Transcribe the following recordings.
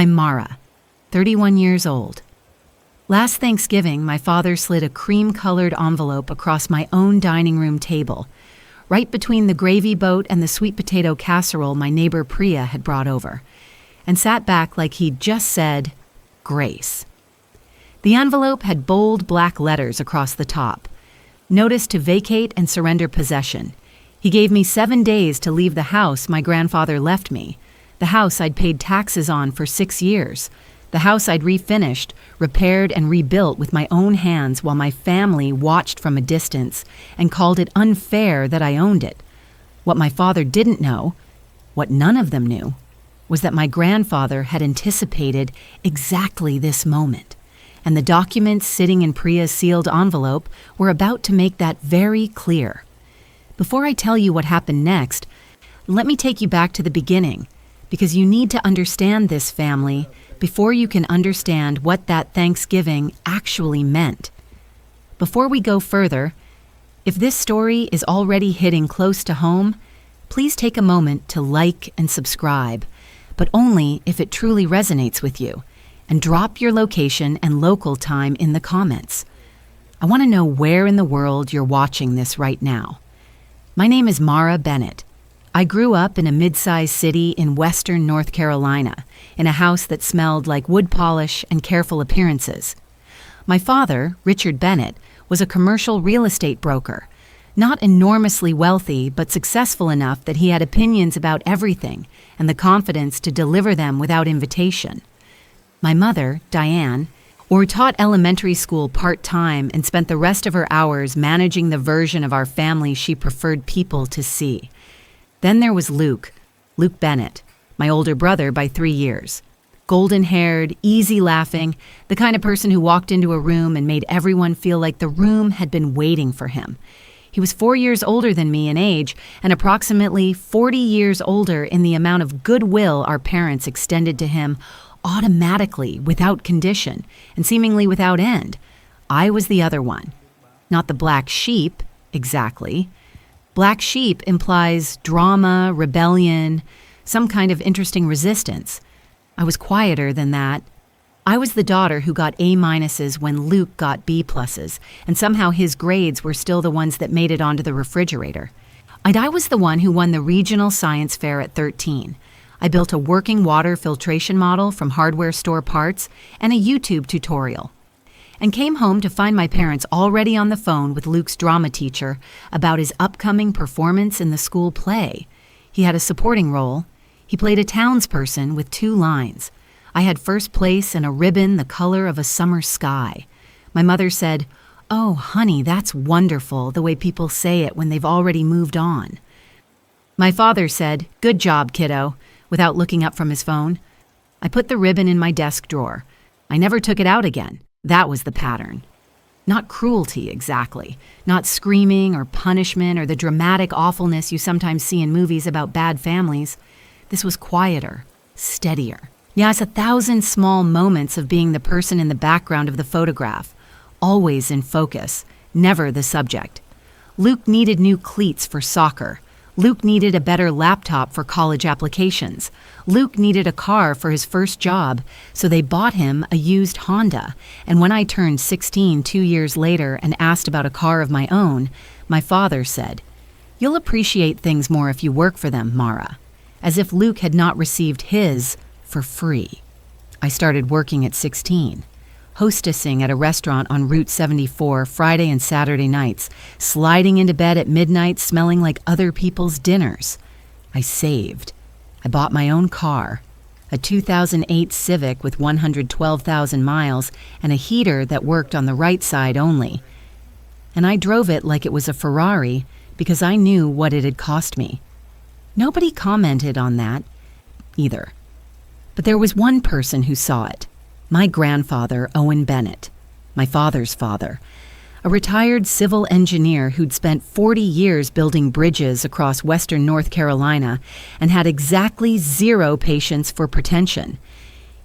I'm Mara, 31 years old. Last Thanksgiving, my father slid a cream-colored envelope across my own dining room table, right between the gravy boat and the sweet potato casserole my neighbor Priya had brought over, and sat back like he'd just said, "Grace." The envelope had bold black letters across the top. Notice to vacate and surrender possession. He gave me 7 days to leave the house my grandfather left me, the house I'd paid taxes on for 6 years, the house I'd refinished, repaired, and rebuilt with my own hands while my family watched from a distance and called it unfair that I owned it. What my father didn't know, what none of them knew, was that my grandfather had anticipated exactly this moment, and the documents sitting in Priya's sealed envelope were about to make that very clear. Before I tell you what happened next, let me take you back to the beginning, because you need to understand this family before you can understand what that Thanksgiving actually meant. Before we go further, if this story is already hitting close to home, please take a moment to like and subscribe, but only if it truly resonates with you, and drop your location and local time in the comments. I want to know where in the world you're watching this right now. My name is Mara Bennett. I grew up in a mid-sized city in western North Carolina, in a house that smelled like wood polish and careful appearances. My father, Richard Bennett, was a commercial real estate broker, not enormously wealthy, but successful enough that he had opinions about everything and the confidence to deliver them without invitation. My mother, Diane, taught elementary school part-time and spent the rest of her hours managing the version of our family she preferred people to see. Then there was Luke Bennett, my older brother by 3 years. Golden-haired, easy-laughing, the kind of person who walked into a room and made everyone feel like the room had been waiting for him. He was 4 years older than me in age and approximately 40 years older in the amount of goodwill our parents extended to him automatically, without condition, and seemingly without end. I was the other one. Not the black sheep, exactly. Black sheep implies drama, rebellion, some kind of interesting resistance. I was quieter than that. I was the daughter who got A- when Luke got B+, and somehow his grades were still the ones that made it onto the refrigerator. And I was the one who won the regional science fair at 13. I built a working water filtration model from hardware store parts and a YouTube tutorial, and came home to find my parents already on the phone with Luke's drama teacher about his upcoming performance in the school play. He had a supporting role. He played a townsperson with 2 lines. I had first place and a ribbon the color of a summer sky. My mother said, "Oh, honey, that's wonderful, the way people say it when they've already moved on." My father said, "Good job, kiddo," without looking up from his phone. I put the ribbon in my desk drawer. I never took it out again. That was the pattern. Not cruelty, exactly. Not screaming or punishment or the dramatic awfulness you sometimes see in movies about bad families. This was quieter, steadier. Yes, 1,000 small moments of being the person in the background of the photograph, always in focus, never the subject. Luke needed new cleats for soccer. Luke needed a better laptop for college applications. Luke needed a car for his first job, so they bought him a used Honda. And when I turned 16 2 years later and asked about a car of my own, my father said, "You'll appreciate things more if you work for them, Mara." As if Luke had not received his for free. I started working at 16. Hostessing at a restaurant on Route 74 Friday and Saturday nights, sliding into bed at midnight smelling like other people's dinners. I saved. I bought my own car, a 2008 Civic with 112,000 miles and a heater that worked on the right side only. And I drove it like it was a Ferrari because I knew what it had cost me. Nobody commented on that either. But there was one person who saw it. My grandfather, Owen Bennett, my father's father, a retired civil engineer who'd spent 40 years building bridges across western North Carolina and had exactly 0 patience for pretension.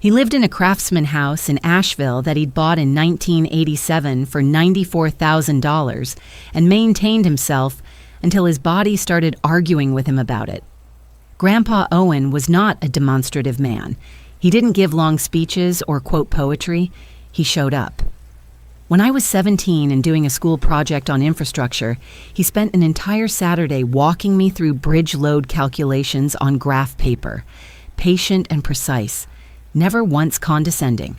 He lived in a craftsman house in Asheville that he'd bought in 1987 for $94,000 and maintained himself until his body started arguing with him about it. Grandpa Owen was not a demonstrative man. He didn't give long speeches or quote poetry. He showed up. When I was 17 and doing a school project on infrastructure, he spent an entire Saturday walking me through bridge load calculations on graph paper, patient and precise, never once condescending.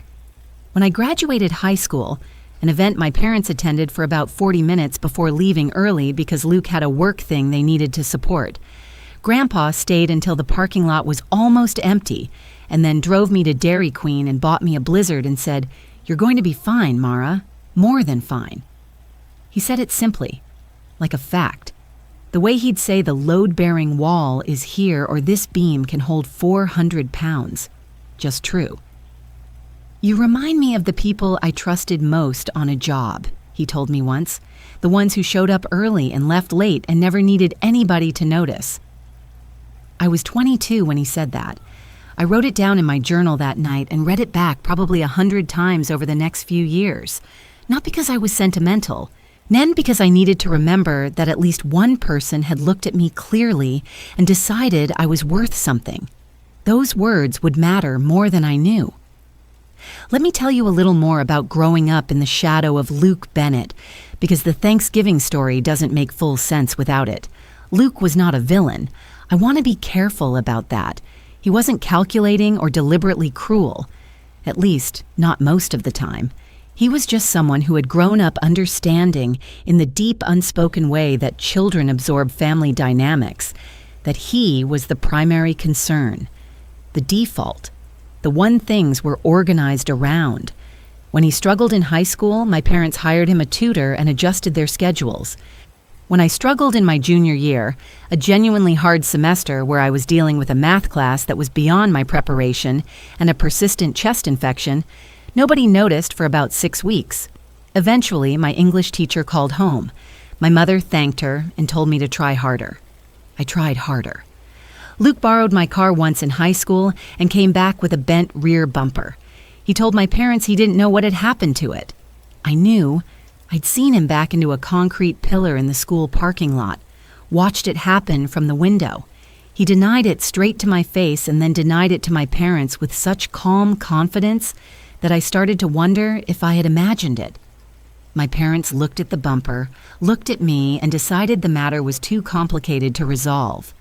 When I graduated high school, an event my parents attended for about 40 minutes before leaving early because Luke had a work thing they needed to support, Grandpa stayed until the parking lot was almost empty and then drove me to Dairy Queen and bought me a Blizzard and said, "You're going to be fine, Mara. More than fine." He said it simply, like a fact. The way he'd say the load-bearing wall is here or this beam can hold 400 pounds. Just true. "You remind me of the people I trusted most on a job," he told me once. "The ones who showed up early and left late and never needed anybody to notice." I was 22 when he said that. I wrote it down in my journal that night and read it back probably 100 times over the next few years. Not because I was sentimental, then because I needed to remember that at least one person had looked at me clearly and decided I was worth something. Those words would matter more than I knew. Let me tell you a little more about growing up in the shadow of Luke Bennett, because the Thanksgiving story doesn't make full sense without it. Luke was not a villain. I want to be careful about that. He wasn't calculating or deliberately cruel, at least not most of the time. He was just someone who had grown up understanding in the deep unspoken way that children absorb family dynamics, that he was the primary concern, the default, the one things were organized around. When he struggled in high school, my parents hired him a tutor and adjusted their schedules. When I struggled in my junior year, a genuinely hard semester where I was dealing with a math class that was beyond my preparation and a persistent chest infection, nobody noticed for about 6 weeks. Eventually, my English teacher called home. My mother thanked her and told me to try harder. I tried harder. Luke borrowed my car once in high school and came back with a bent rear bumper. He told my parents he didn't know what had happened to it. I knew. I'd seen him back into a concrete pillar in the school parking lot, watched it happen from the window. He denied it straight to my face and then denied it to my parents with such calm confidence that I started to wonder if I had imagined it. My parents looked at the bumper, looked at me, and decided the matter was too complicated to resolve.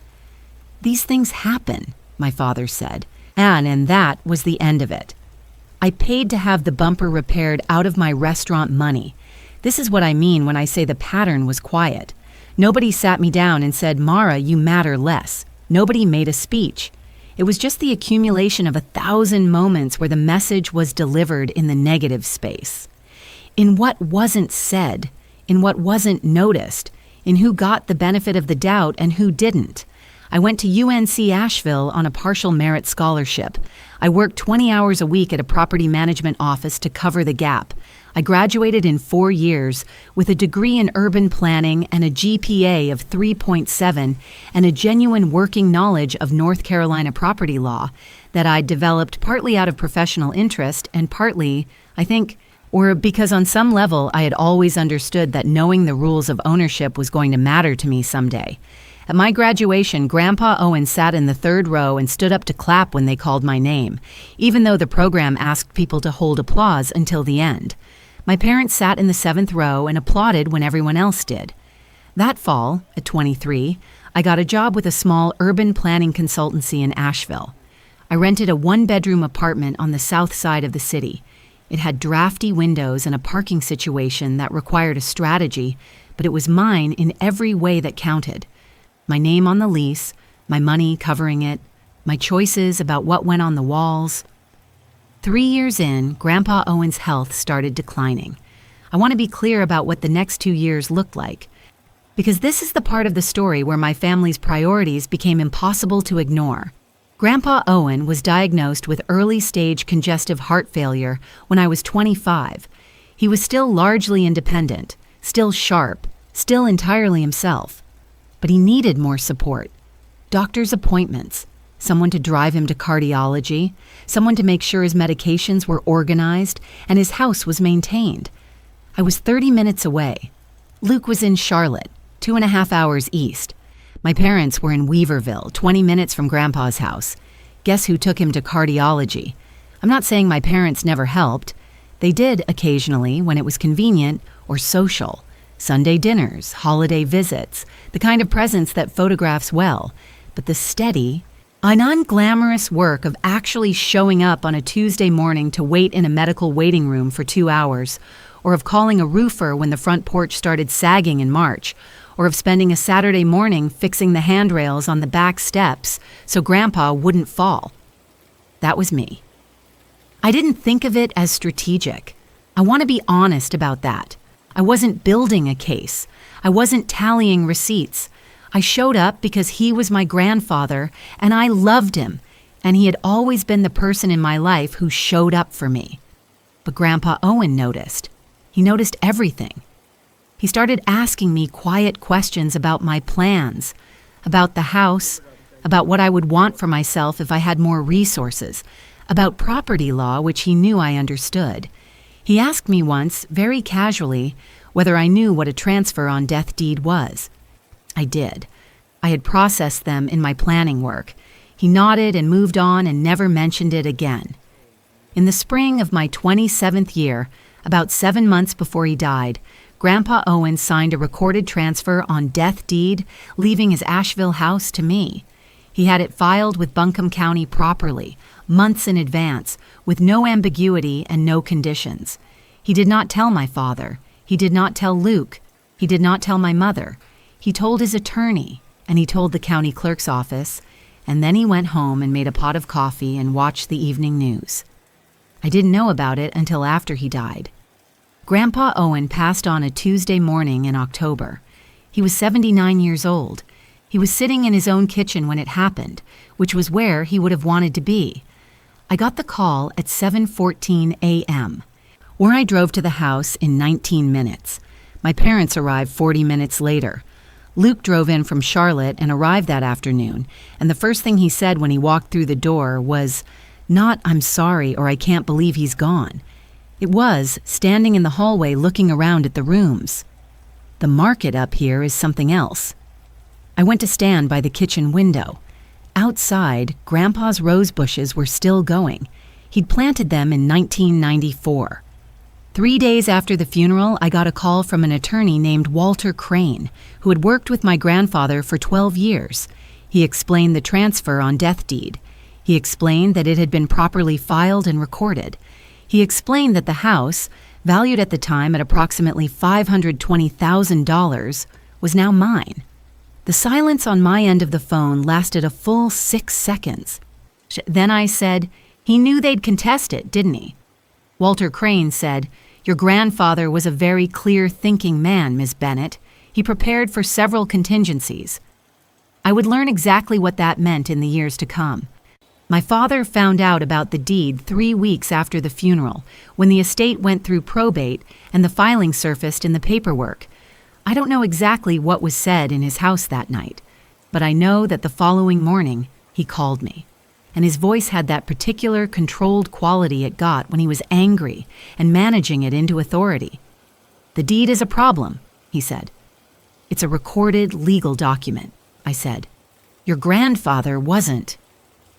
"These things happen," my father said, and that was the end of it. I paid to have the bumper repaired out of my restaurant money. This is what I mean when I say the pattern was quiet. Nobody sat me down and said, "Mara, you matter less." Nobody made a speech. It was just the accumulation of 1,000 moments where the message was delivered in the negative space. In what wasn't said, in what wasn't noticed, in who got the benefit of the doubt and who didn't. I went to UNC Asheville on a partial merit scholarship. I worked 20 hours a week at a property management office to cover the gap. I graduated in 4 years with a degree in urban planning and a GPA of 3.7 and a genuine working knowledge of North Carolina property law that I'd developed partly out of professional interest and partly, I think, or because on some level I had always understood that knowing the rules of ownership was going to matter to me someday. At my graduation, Grandpa Owen sat in the 3rd row and stood up to clap when they called my name, even though the program asked people to hold applause until the end. My parents sat in the 7th row and applauded when everyone else did. That fall, at 23, I got a job with a small urban planning consultancy in Asheville. I rented a 1-bedroom apartment on the south side of the city. It had drafty windows and a parking situation that required a strategy, but it was mine in every way that counted. My name on the lease, my money covering it, my choices about what went on the walls. 3 years in, Grandpa Owen's health started declining. I want to be clear about what the next 2 years looked like, because this is the part of the story where my family's priorities became impossible to ignore. Grandpa Owen was diagnosed with early-stage congestive heart failure when I was 25. He was still largely independent, still sharp, still entirely himself. But he needed more support. Doctor's appointments, someone to drive him to cardiology, someone to make sure his medications were organized and his house was maintained. I was 30 minutes away. Luke was in Charlotte, 2.5 hours east. My parents were in Weaverville, 20 minutes from Grandpa's house. Guess who took him to cardiology? I'm not saying my parents never helped. They did occasionally when it was convenient or social. Sunday dinners, holiday visits, the kind of presents that photographs well. But the steady, unglamorous work of actually showing up on a Tuesday morning to wait in a medical waiting room for 2 hours, or of calling a roofer when the front porch started sagging in March, or of spending a Saturday morning fixing the handrails on the back steps so Grandpa wouldn't fall. That was me. I didn't think of it as strategic. I want to be honest about that. I wasn't building a case. I wasn't tallying receipts. I showed up because he was my grandfather, and I loved him, and he had always been the person in my life who showed up for me. But Grandpa Owen noticed. He noticed everything. He started asking me quiet questions about my plans, about the house, about what I would want for myself if I had more resources, about property law, which he knew I understood. He asked me once, very casually, whether I knew what a transfer on death deed was. I did. I had processed them in my planning work. He nodded and moved on and never mentioned it again. In the spring of my 27th year, about 7 months before he died, Grandpa Owen signed a recorded transfer on death deed, leaving his Asheville house to me. He had it filed with Buncombe County properly, months in advance, with no ambiguity and no conditions. He did not tell my father. He did not tell Luke. He did not tell my mother. He told his attorney, and he told the county clerk's office, and then he went home and made a pot of coffee and watched the evening news. I didn't know about it until after he died. Grandpa Owen passed on a Tuesday morning in October. He was 79 years old. He was sitting in his own kitchen when it happened, which was where he would have wanted to be. I got the call at 7:14 a.m., where I drove to the house in 19 minutes. My parents arrived 40 minutes later. Luke drove in from Charlotte and arrived that afternoon, and the first thing he said when he walked through the door was, not "I'm sorry" or "I can't believe he's gone." It was standing in the hallway looking around at the rooms. The market up here is something else. I went to stand by the kitchen window. Outside, Grandpa's rose bushes were still going. He'd planted them in 1994. 3 days after the funeral, I got a call from an attorney named Walter Crane, who had worked with my grandfather for 12 years. He explained the transfer on death deed. He explained that it had been properly filed and recorded. He explained that the house, valued at the time at approximately $520,000, was now mine. The silence on my end of the phone lasted a full 6 seconds. Then I said, "He knew they'd contest it, didn't he?" Walter Crane said, "Your grandfather was a very clear-thinking man, Miss Bennett. He prepared for several contingencies." I would learn exactly what that meant in the years to come. My father found out about the deed 3 weeks after the funeral, when the estate went through probate and the filing surfaced in the paperwork. I don't know exactly what was said in his house that night, but I know that the following morning he called me, and his voice had that particular controlled quality it got when he was angry and managing it into authority. "The deed is a problem," he said. "It's a recorded legal document," I said. "Your grandfather wasn't."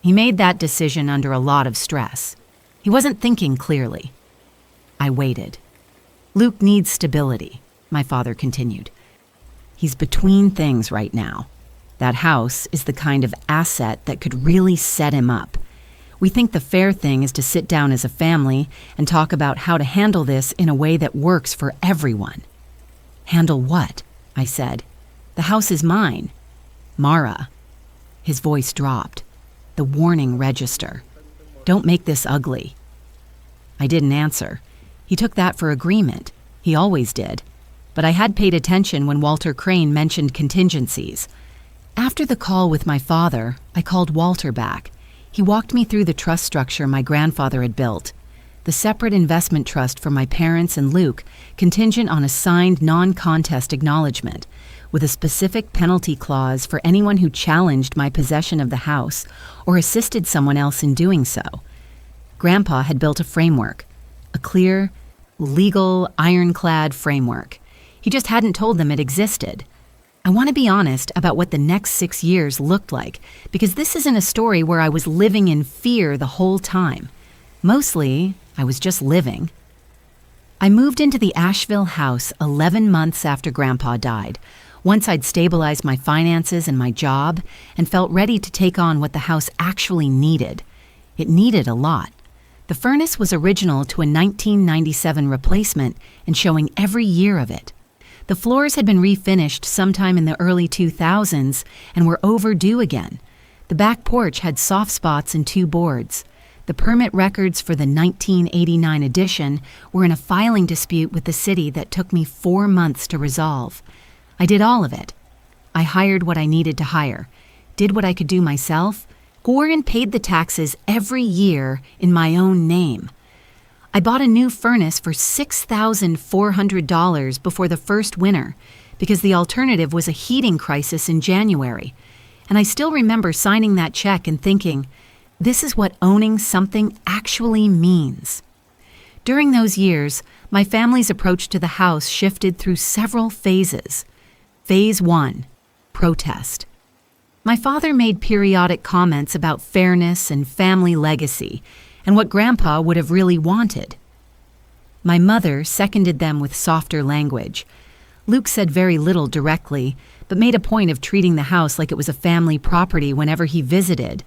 He made that decision under a lot of stress. He wasn't thinking clearly. I waited. "Luke needs stability," my father continued. "He's between things right now. That house is the kind of asset that could really set him up. We think the fair thing is to sit down as a family and talk about how to handle this in a way that works for everyone." "Handle what?" I said. "The house is mine. Mara." His voice dropped. The warning register. "Don't make this ugly." I didn't answer. He took that for agreement. He always did. But I had paid attention when Walter Crane mentioned contingencies. After the call with my father, I called Walter back. He walked me through the trust structure my grandfather had built. The separate investment trust for my parents and Luke, contingent on a signed non-contest acknowledgement, with a specific penalty clause for anyone who challenged my possession of the house or assisted someone else in doing so. Grandpa had built a framework, a clear, legal, ironclad framework. He just hadn't told them it existed. I want to be honest about what the next 6 years looked like, because this isn't a story where I was living in fear the whole time. Mostly, I was just living. I moved into the Asheville house 11 months after Grandpa died, once I'd stabilized my finances and my job and felt ready to take on what the house actually needed. It needed a lot. The furnace was original to a 1997 replacement and showing every year of it. The floors had been refinished sometime in the early 2000s and were overdue again. The back porch had soft spots and 2 boards. The permit records for the 1989 edition were in a filing dispute with the city that took me 4 months to resolve. I did all of it. I hired what I needed to hire, did what I could do myself, and paid the taxes every year in my own name. I bought a new furnace for $6,400 before the first winter because the alternative was a heating crisis in January. And I still remember signing that check and thinking, this is what owning something actually means. During those years, my family's approach to the house shifted through several phases. Phase 1, protest. My father made periodic comments about fairness and family legacy and what Grandpa would have really wanted. My mother seconded them with softer language. Luke said very little directly, but made a point of treating the house like it was a family property whenever he visited,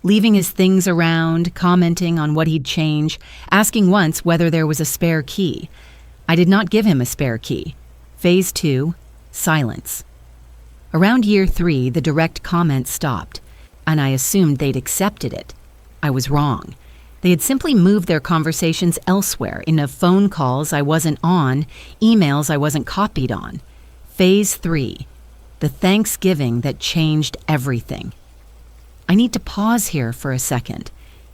leaving his things around, commenting on what he'd change, asking once whether there was a spare key. I did not give him a spare key. Phase 2, silence. Around year 3, the direct comments stopped, and I assumed they'd accepted it. I was wrong. They had simply moved their conversations elsewhere into phone calls I wasn't on, emails I wasn't copied on. Phase 3, the Thanksgiving that changed everything. I need to pause here for a second.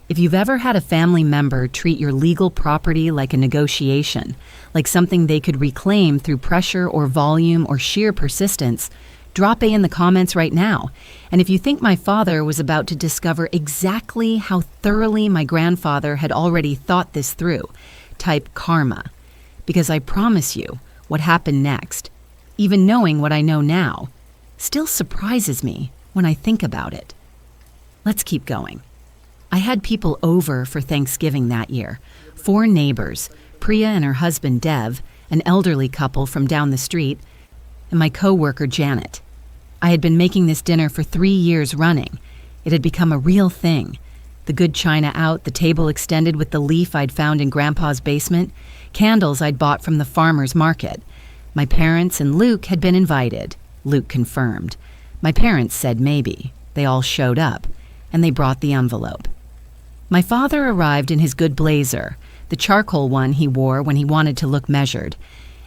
If you've ever had a family member treat your legal property like a negotiation, like something they could reclaim through pressure or volume or sheer persistence, drop A in the comments right now. And if you think my father was about to discover exactly how thoroughly my grandfather had already thought this through, type karma. Because I promise you, what happened next, even knowing what I know now, still surprises me when I think about it. Let's keep going. I had people over for Thanksgiving that year. 4 neighbors, Priya and her husband Dev, an elderly couple from down the street, and my co-worker Janet. I had been making this dinner for 3 years running. It had become a real thing. The good china out, the table extended with the leaf I'd found in Grandpa's basement, candles I'd bought from the farmer's market. My parents and Luke had been invited. Luke confirmed. My parents said maybe. They all showed up, and they brought the envelope. My father arrived in his good blazer, the charcoal one he wore when he wanted to look measured,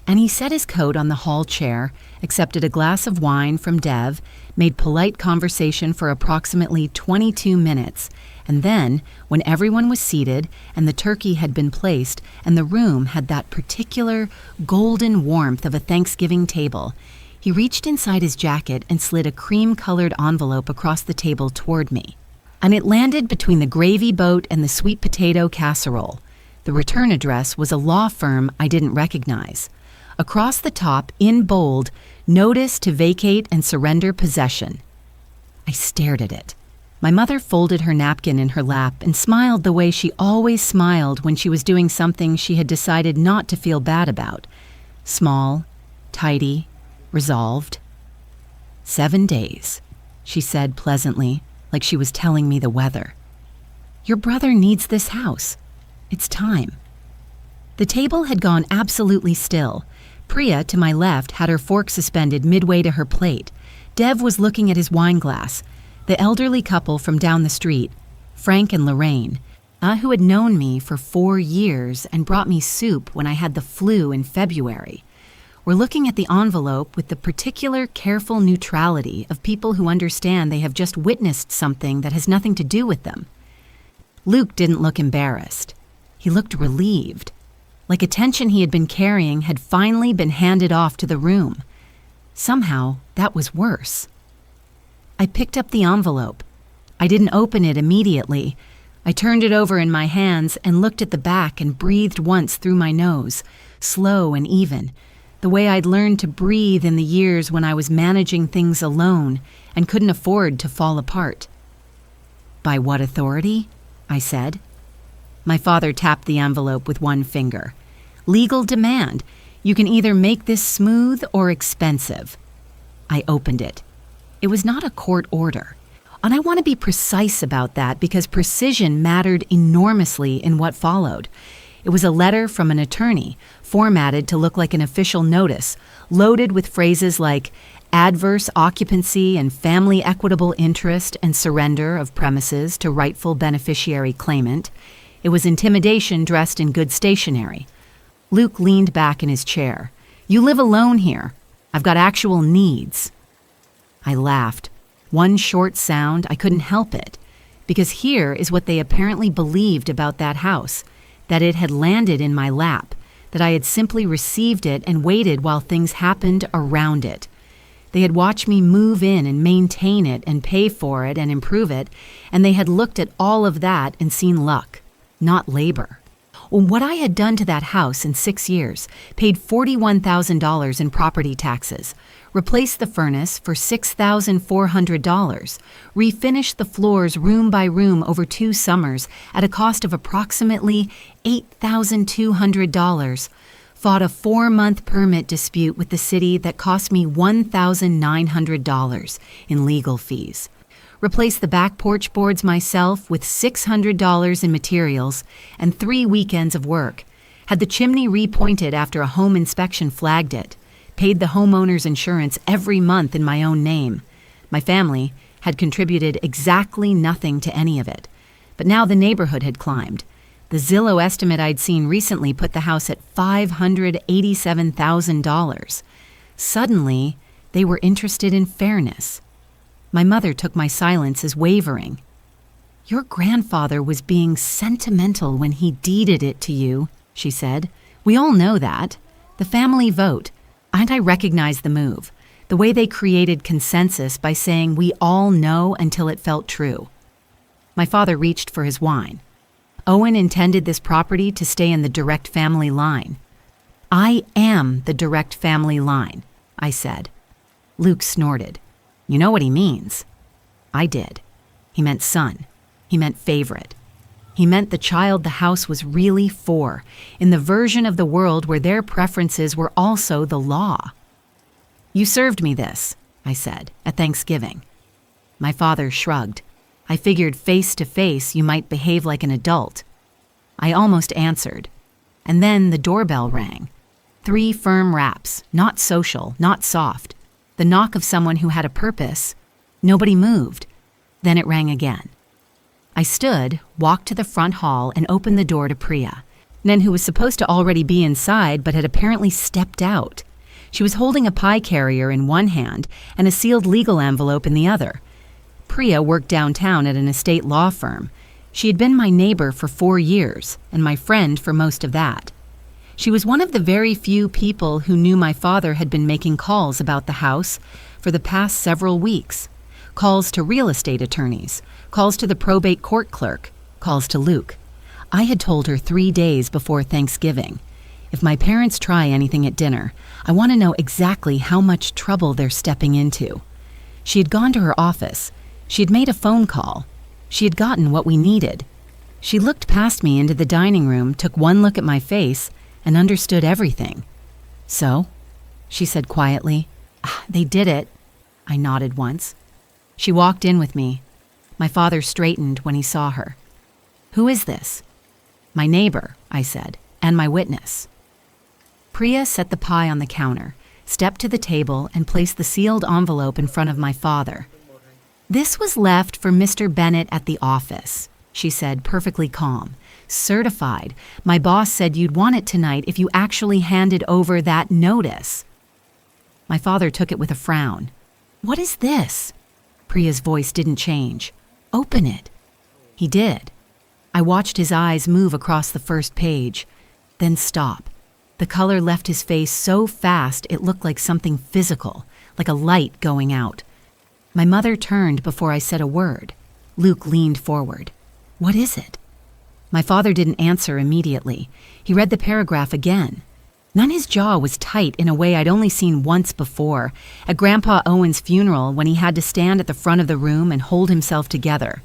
and he set his coat on the hall chair, accepted a glass of wine from Dev, made polite conversation for approximately 22 minutes, and then, when everyone was seated and the turkey had been placed and the room had that particular golden warmth of a Thanksgiving table, he reached inside his jacket and slid a cream-colored envelope across the table toward me. And it landed between the gravy boat and the sweet potato casserole. The return address was a law firm I didn't recognize. Across the top, in bold, notice to vacate and surrender possession. I stared at it. My mother folded her napkin in her lap and smiled the way she always smiled when she was doing something she had decided not to feel bad about. Small, tidy, resolved. 7 days, she said pleasantly, like she was telling me the weather. Your brother needs this house. It's time. The table had gone absolutely still. Priya, to my left, had her fork suspended midway to her plate. Dev was looking at his wine glass. The elderly couple from down the street, Frank and Lorraine, who had known me for 4 years and brought me soup when I had the flu in February, were looking at the envelope with the particular careful neutrality of people who understand they have just witnessed something that has nothing to do with them. Luke didn't look embarrassed. He looked relieved, like attention he had been carrying had finally been handed off to the room. Somehow, that was worse. I picked up the envelope. I didn't open it immediately. I turned it over in my hands and looked at the back and breathed once through my nose, slow and even. the way I'd learned to breathe in the years when I was managing things alone and couldn't afford to fall apart. "By what authority?" I said. My father tapped the envelope with one finger. "Legal demand. You can either make this smooth or expensive." I opened it. It was not a court order. And I want to be precise about that because precision mattered enormously in what followed. It was a letter from an attorney, formatted to look like an official notice, loaded with phrases like adverse occupancy and family equitable interest and surrender of premises to rightful beneficiary claimant. It was intimidation dressed in good stationery. Luke leaned back in his chair. "You live alone here. I've got actual needs." I laughed. One short sound, I couldn't help it. Because here is what they apparently believed about that house, that it had landed in my lap, that I had simply received it and waited while things happened around it. They had watched me move in and maintain it and pay for it and improve it, and they had looked at all of that and seen luck, not labor. What I had done to that house in 6 years, paid $41,000 in property taxes, replaced the furnace for $6,400, refinished the floors room by room over 2 summers at a cost of approximately $8,200, fought a 4-month permit dispute with the city that cost me $1,900 in legal fees, replaced the back porch boards myself with $600 in materials and 3 weekends of work, had the chimney repointed after a home inspection flagged it, paid the homeowner's insurance every month in my own name. My family had contributed exactly nothing to any of it. But now the neighborhood had climbed. The Zillow estimate I'd seen recently put the house at $587,000. Suddenly, they were interested in fairness. My mother took my silence as wavering. "Your grandfather was being sentimental when he deeded it to you," she said. "We all know that. The family vote. And I recognize the move, the way they created consensus by saying we all know until it felt true." My father reached for his wine. "Owen intended this property to stay in the direct family line." "I am the direct family line," I said. Luke snorted. "You know what he means." I did. He meant son. He meant favorite. He meant the child the house was really for, in the version of the world where their preferences were also the law. "You served me this," I said, "at Thanksgiving." My father shrugged. "I figured face to face you might behave like an adult." I almost answered. And then the doorbell rang. 3 firm raps, not social, not soft. The knock of someone who had a purpose. Nobody moved. Then it rang again. I stood, walked to the front hall, and opened the door to Priya, Nen, who was supposed to already be inside but had apparently stepped out. She was holding a pie carrier in one hand and a sealed legal envelope in the other. Priya worked downtown at an estate law firm. She had been my neighbor for 4 years and my friend for most of that. She was one of the very few people who knew my father had been making calls about the house for the past several weeks. Calls to real estate attorneys, calls to the probate court clerk, calls to Luke. I had told her 3 days before Thanksgiving. If my parents try anything at dinner, I want to know exactly how much trouble they're stepping into. She had gone to her office. She had made a phone call. She had gotten what we needed. She looked past me into the dining room, took one look at my face, and understood everything. "So?" she said quietly. "They did it." I nodded once. She walked in with me. My father straightened when he saw her. "Who is this?" "My neighbor," I said, "and my witness." Priya set the pie on the counter, stepped to the table, and placed the sealed envelope in front of my father. "This was left for Mr. Bennett at the office," she said, perfectly calm. "Certified. My boss said you'd want it tonight if you actually handed over that notice." My father took it with a frown. "What is this?" Priya's voice didn't change. "Open it." He did. I watched his eyes move across the first page, then stop. The color left his face so fast it looked like something physical, like a light going out. My mother turned before I said a word. Luke leaned forward. "What is it?" My father didn't answer immediately. He read the paragraph again. Nun's jaw was tight in a way I'd only seen once before, at Grandpa Owen's funeral when he had to stand at the front of the room and hold himself together.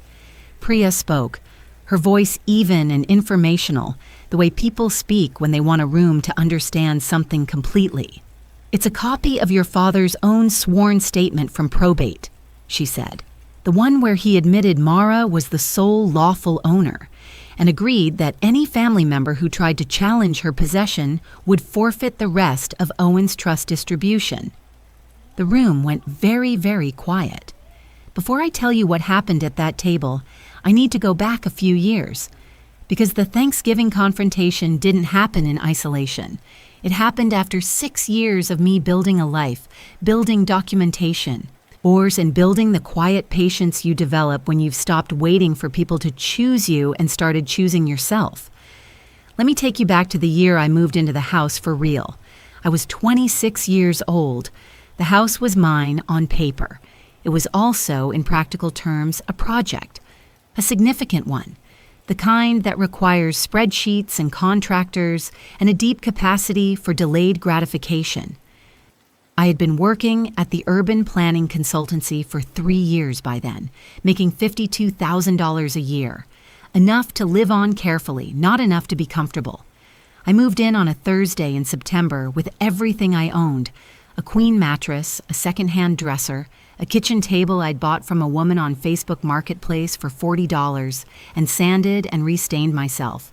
Priya spoke, her voice even and informational, the way people speak when they want a room to understand something completely. "It's a copy of your father's own sworn statement from probate," she said, the one where he admitted Mara was the sole lawful owner, and agreed that any family member who tried to challenge her possession would forfeit the rest of Owen's trust distribution. The room went very, very quiet. Before I tell you what happened at that table, I need to go back a few years, because the Thanksgiving confrontation didn't happen in isolation. It happened after 6 years of me building a life, building documentation, and building the quiet patience you develop when you've stopped waiting for people to choose you and started choosing yourself. Let me take you back to the year I moved into the house for real. I was 26 years old. The house was mine on paper. It was also, in practical terms, a project, a significant one, the kind that requires spreadsheets and contractors and a deep capacity for delayed gratification. I had been working at the urban planning consultancy for 3 years by then, making $52,000 a year. Enough to live on carefully, not enough to be comfortable. I moved in on a Thursday in September with everything I owned: a queen mattress, a second-hand dresser, a kitchen table I'd bought from a woman on Facebook Marketplace for $40, and sanded and restained myself.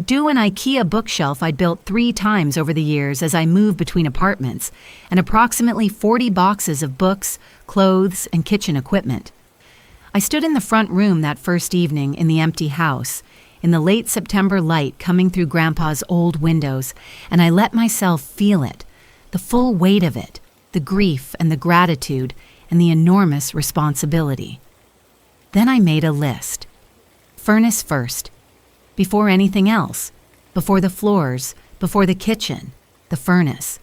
Due an IKEA bookshelf I'd built 3 times over the years as I moved between apartments, and approximately 40 boxes of books, clothes, and kitchen equipment. I stood in the front room that first evening in the empty house, in the late September light coming through Grandpa's old windows, and I let myself feel it, the full weight of it, the grief and the gratitude and the enormous responsibility. Then I made a list. Furnace first. Before anything else, before the floors, before the kitchen, the furnace.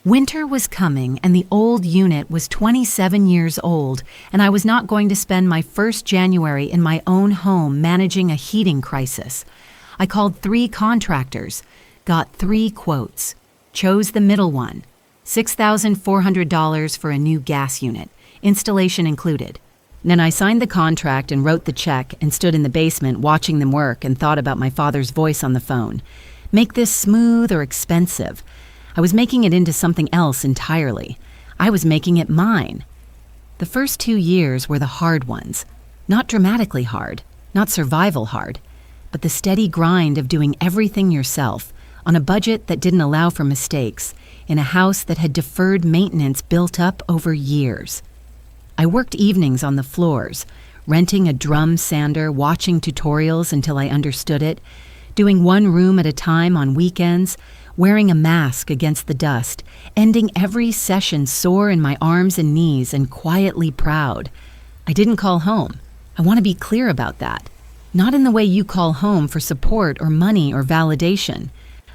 Winter was coming and the old unit was 27 years old, and I was not going to spend my first January in my own home managing a heating crisis. I called 3 contractors, got 3 quotes, chose the middle one, $6,400 for a new gas unit, installation included. Then I signed the contract and wrote the check and stood in the basement watching them work and thought about my father's voice on the phone. Make this smooth or expensive. I was making it into something else entirely. I was making it mine. The first 2 years were the hard ones. Not dramatically hard, not survival hard, but the steady grind of doing everything yourself on a budget that didn't allow for mistakes in a house that had deferred maintenance built up over years. I worked evenings on the floors, renting a drum sander, watching tutorials until I understood it, doing one room at a time on weekends, wearing a mask against the dust, ending every session sore in my arms and knees and quietly proud. I didn't call home. I want to be clear about that. Not in the way you call home for support or money or validation.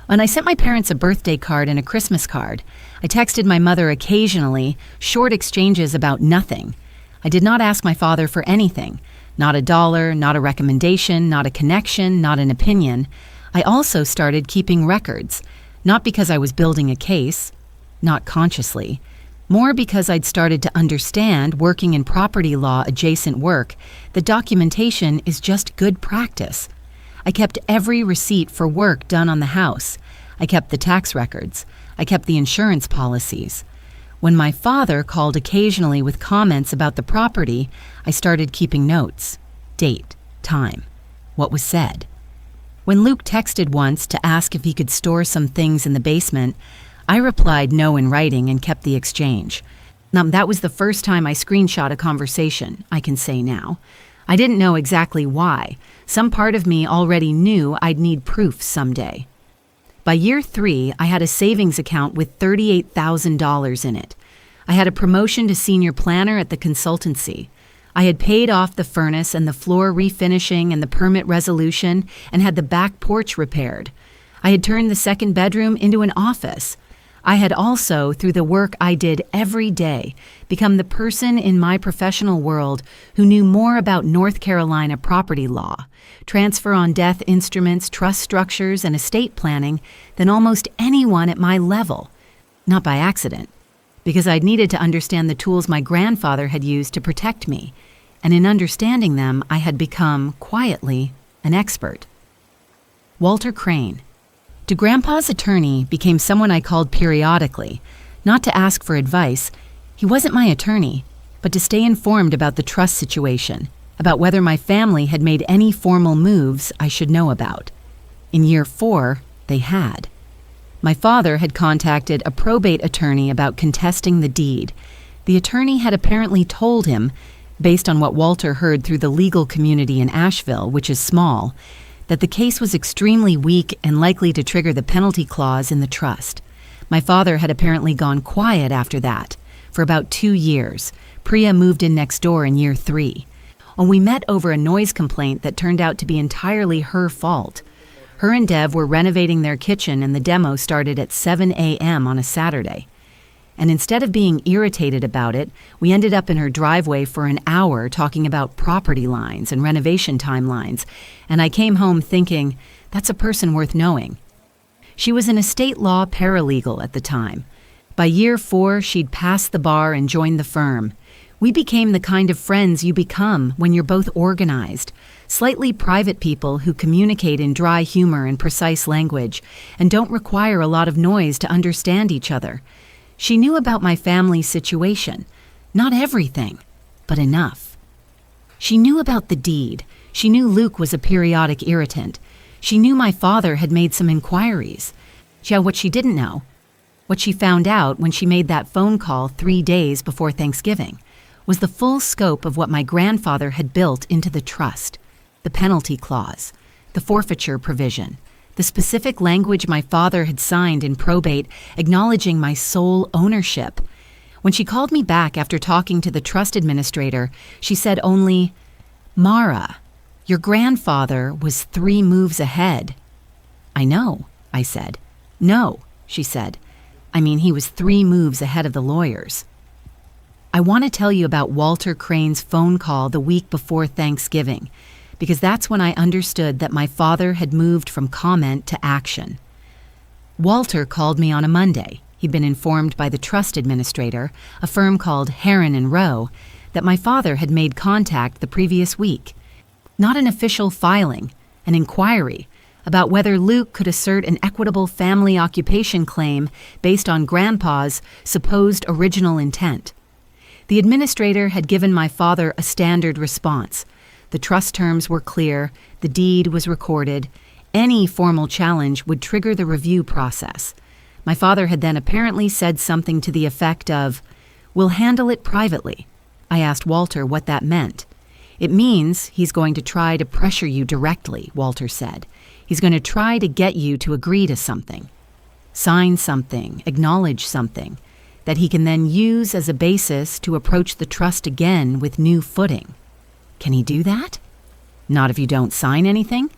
When I sent my parents a birthday card and a Christmas card, I texted my mother occasionally, short exchanges about nothing. I did not ask my father for anything. Not a dollar, not a recommendation, not a connection, not an opinion. I also started keeping records, not because I was building a case, not consciously, more because I'd started to understand, working in property law adjacent work, that documentation is just good practice. I kept every receipt for work done on the house. I kept the tax records. I kept the insurance policies. When my father called occasionally with comments about the property, I started keeping notes. Date, time, what was said. When Luke texted once to ask if he could store some things in the basement, I replied no in writing and kept the exchange. Now, that was the first time I screenshot a conversation, I can say now. I didn't know exactly why. Some part of me already knew I'd need proof someday. By year 3, I had a savings account with $38,000 in it. I had a promotion to senior planner at the consultancy. I had paid off the furnace and the floor refinishing and the permit resolution and had the back porch repaired. I had turned the second bedroom into an office. I had also, through the work I did every day, become the person in my professional world who knew more about North Carolina property law, transfer on death instruments, trust structures, and estate planning than almost anyone at my level. Not by accident, because I'd needed to understand the tools my grandfather had used to protect me, and in understanding them, I had become, quietly, an expert. Walter Crane. To Grandpa's attorney became someone I called periodically, not to ask for advice. He wasn't my attorney, but to stay informed about the trust situation, about whether my family had made any formal moves I should know about. In year 4, they had. My father had contacted a probate attorney about contesting the deed. The attorney had apparently told him, based on what Walter heard through the legal community in Asheville, which is small, that the case was extremely weak and likely to trigger the penalty clause in the trust. My father had apparently gone quiet after that. For about 2 years, Priya moved in next door in year 3. When we met over a noise complaint that turned out to be entirely her fault. Her and Dev were renovating their kitchen and the demo started at 7 a.m. on a Saturday. And instead of being irritated about it, we ended up in her driveway for an hour talking about property lines and renovation timelines, and I came home thinking, that's a person worth knowing. She was an estate law paralegal at the time. By year 4, she'd passed the bar and joined the firm. We became the kind of friends you become when you're both organized, slightly private people who communicate in dry humor and precise language, and don't require a lot of noise to understand each other. She knew about my family's situation. Not everything, but enough. She knew about the deed. She knew Luke was a periodic irritant. She knew my father had made some inquiries. What she didn't know, what she found out when she made that phone call 3 days before Thanksgiving, was the full scope of what my grandfather had built into the trust, the penalty clause, the forfeiture provision, the specific language my father had signed in probate acknowledging my sole ownership. When she called me back after talking to the trust administrator, she said only, "Mara, your grandfather was 3 moves ahead." "I know," I said. "No," she said. "I mean, he was 3 moves ahead of the lawyers." I want to tell you about Walter Crane's phone call the week before Thanksgiving, because that's when I understood that my father had moved from comment to action. Walter called me on a Monday. He'd been informed by the trust administrator, a firm called Heron and Rowe, that my father had made contact the previous week. Not an official filing, an inquiry about whether Luke could assert an equitable family occupation claim based on Grandpa's supposed original intent. The administrator had given my father a standard response. The trust terms were clear, the deed was recorded. Any formal challenge would trigger the review process. My father had then apparently said something to the effect of, "We'll handle it privately." I asked Walter what that meant. "It means he's going to try to pressure you directly," Walter said. "He's going to try to get you to agree to something, sign something, acknowledge something, that he can then use as a basis to approach the trust again with new footing." Can he do that? Not if you don't sign anything?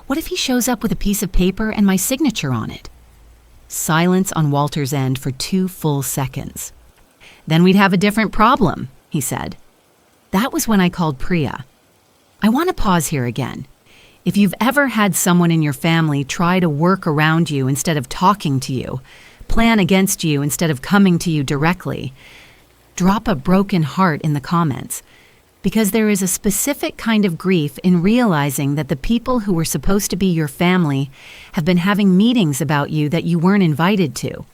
What if he shows up with a piece of paper and my signature on it? Silence on Walter's end for 2 full seconds. "Then we'd have a different problem," he said. That was when I called Priya. I want to pause here again. If you've ever had someone in your family try to work around you instead of talking to you, plan against you instead of coming to you directly, drop a broken heart in the comments. Because there is a specific kind of grief in realizing that the people who were supposed to be your family have been having meetings about you that you weren't invited to.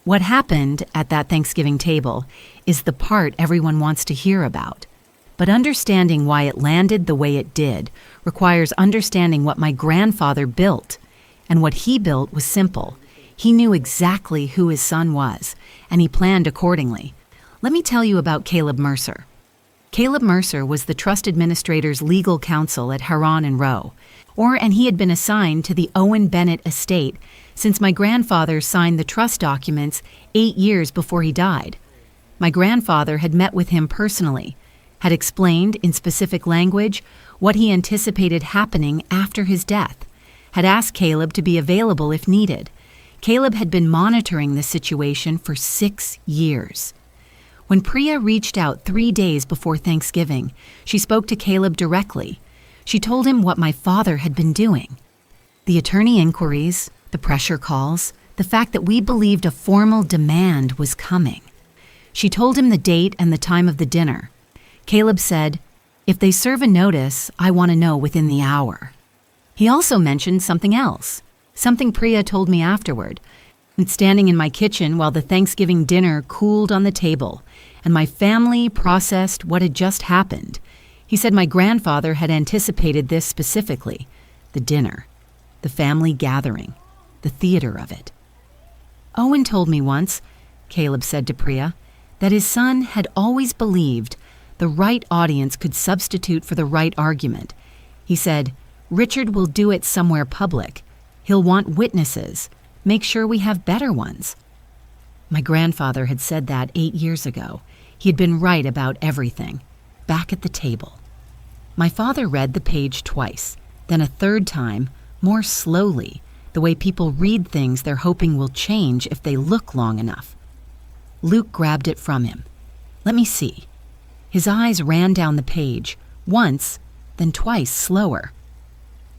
What happened at that Thanksgiving table is the part everyone wants to hear about. But understanding why it landed the way it did requires understanding what my grandfather built. And what he built was simple. He knew exactly who his son was, and he planned accordingly. Let me tell you about Caleb Mercer. Caleb Mercer was the trust administrator's legal counsel at Heron and Rowe, and he had been assigned to the Owen Bennett estate since my grandfather signed the trust documents 8 years before he died. My grandfather had met with him personally, had explained in specific language what he anticipated happening after his death, had asked Caleb to be available if needed. Caleb had been monitoring the situation for 6 years. When Priya reached out 3 days before Thanksgiving, she spoke to Caleb directly. She told him what my father had been doing. The attorney inquiries, the pressure calls, the fact that we believed a formal demand was coming. She told him the date and the time of the dinner. Caleb said, "If they serve a notice, I want to know within the hour." He also mentioned something else, something Priya told me afterward. Standing in my kitchen while the Thanksgiving dinner cooled on the table, and my family processed what had just happened. He said my grandfather had anticipated this specifically, the dinner, the family gathering, the theater of it. Owen told me once, Caleb said to Priya, that his son had always believed the right audience could substitute for the right argument. He said, "Richard will do it somewhere public. He'll want witnesses. Make sure we have better ones." My grandfather had said that 8 years ago. He had been right about everything. Back at the table. My father read the page twice, then a third time, more slowly, the way people read things they're hoping will change if they look long enough. Luke grabbed it from him. "Let me see." His eyes ran down the page, once, then twice slower.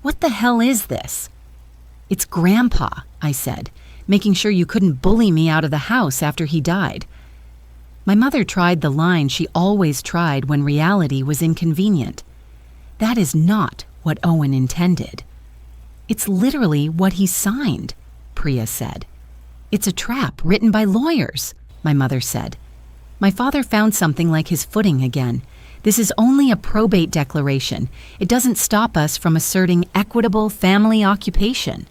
"What the hell is this?" "It's Grandpa," I said, making sure you couldn't bully me out of the house after he died. My mother tried the line she always tried when reality was inconvenient. "That is not what Owen intended." "It's literally what he signed," Priya said. "It's a trap written by lawyers," my mother said. My father found something like his footing again. "This is only a probate declaration. It doesn't stop us from asserting equitable family occupation."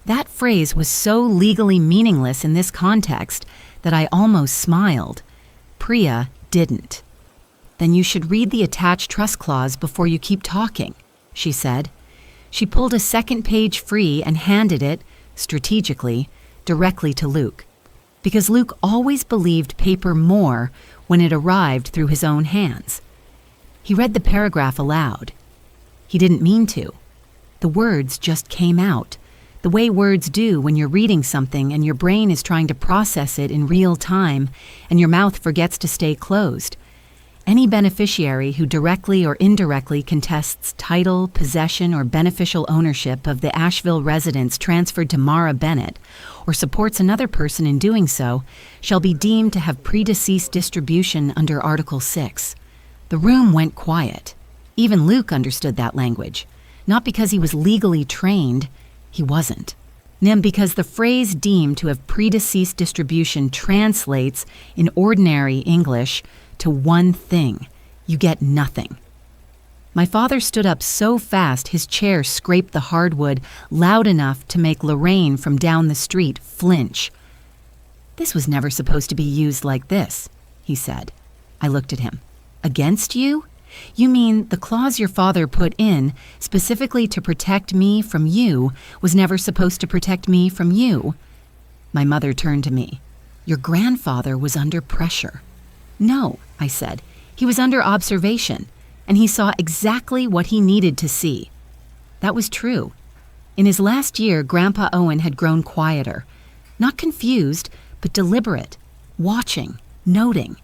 That phrase was so legally meaningless in this context that I almost smiled. Priya didn't. "Then you should read the attached trust clause before you keep talking," she said. She pulled a second page free and handed it, strategically, directly to Luke. Because Luke always believed paper more when it arrived through his own hands. He read the paragraph aloud. He didn't mean to. The words just came out, the way words do when you're reading something and your brain is trying to process it in real time and your mouth forgets to stay closed. Any beneficiary who directly or indirectly contests title, possession, or beneficial ownership of the Asheville residence transferred to Mara Bennett, or supports another person in doing so, shall be deemed to have predeceased distribution under Article 6. The room went quiet. Even Luke understood that language, not because he was legally trained. He wasn't. And because the phrase deemed to have predeceased distribution translates, in ordinary English, to one thing: you get nothing. My father stood up so fast his chair scraped the hardwood loud enough to make Lorraine from down the street flinch. "This was never supposed to be used like this," he said. I looked at him. "Against you? You mean the clause your father put in, specifically to protect me from you, was never supposed to protect me from you?" My mother turned to me. "Your grandfather was under pressure." "No," I said. "He was under observation, and he saw exactly what he needed to see." That was true. In his last year, Grandpa Owen had grown quieter. Not confused, but deliberate, watching, noting.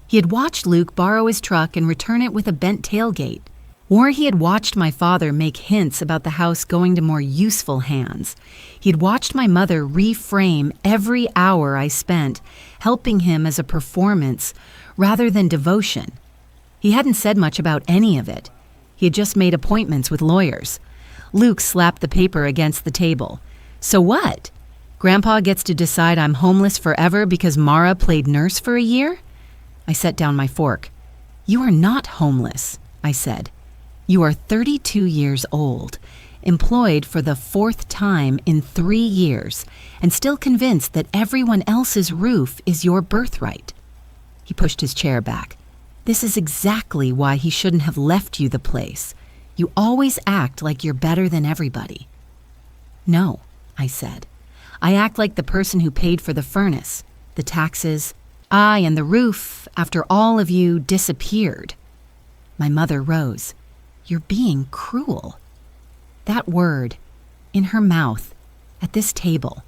He had watched Luke borrow his truck and return it with a bent tailgate. Or he had watched my father make hints about the house going to more useful hands. He had watched my mother reframe every hour I spent helping him as a performance rather than devotion. He hadn't said much about any of it. He had just made appointments with lawyers. Luke slapped the paper against the table. "So what? Grandpa gets to decide I'm homeless forever because Mara played nurse for a year?" I set down my fork. "You are not homeless," I said. "You are 32 years old, employed for the 4th time in 3 years, and still convinced that everyone else's roof is your birthright." He pushed his chair back. "This is exactly why he shouldn't have left you the place. You always act like you're better than everybody." "No," I said. "I act like the person who paid for the furnace, the taxes, and the roof after all of you disappeared." My mother rose. "You're being cruel." That word, in her mouth, at this table,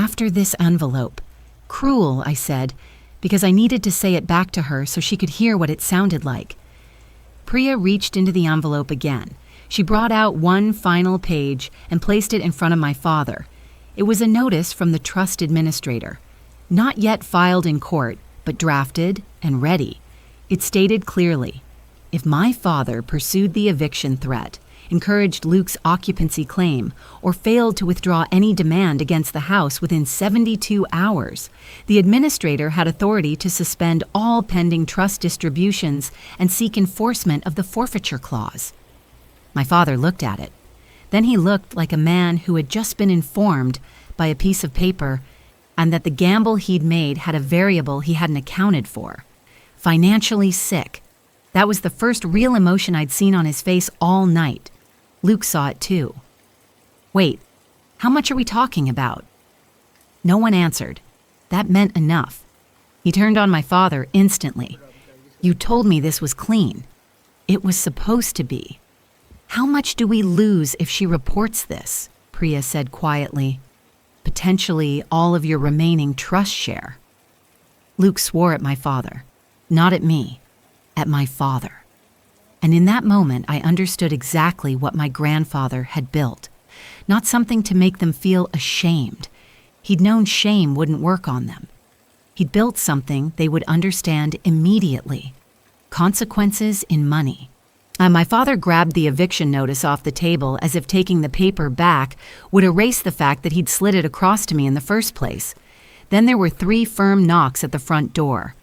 After this envelope. Cruel, I said, because I needed to say it back to her so she could hear what it sounded like. Priya reached into the envelope again. She brought out one final page and placed it in front of my father. It was a notice from the trust administrator. Not yet filed in court, but drafted and ready. It stated clearly, if my father pursued the eviction threat, encouraged Luke's occupancy claim, or failed to withdraw any demand against the house within 72 hours, the administrator had authority to suspend all pending trust distributions and seek enforcement of the forfeiture clause. My father looked at it. Then he looked like a man who had just been informed by a piece of paper and that the gamble he'd made had a variable he hadn't accounted for. Financially sick. That was the first real emotion I'd seen on his face all night. Luke saw it too. Wait, how much are we talking about? No one answered. That meant enough. He turned on my father instantly. You told me this was clean. It was supposed to be. How much do we lose if she reports this? Priya said quietly. Potentially all of your remaining trust share. Luke swore at my father. Not at me. At my father. And in that moment, I understood exactly what my grandfather had built. Not something to make them feel ashamed. He'd known shame wouldn't work on them. He'd built something they would understand immediately. Consequences in money. My father grabbed the eviction notice off the table as if taking the paper back would erase the fact that he'd slid it across to me in the first place. Then there were 3 firm knocks at the front door.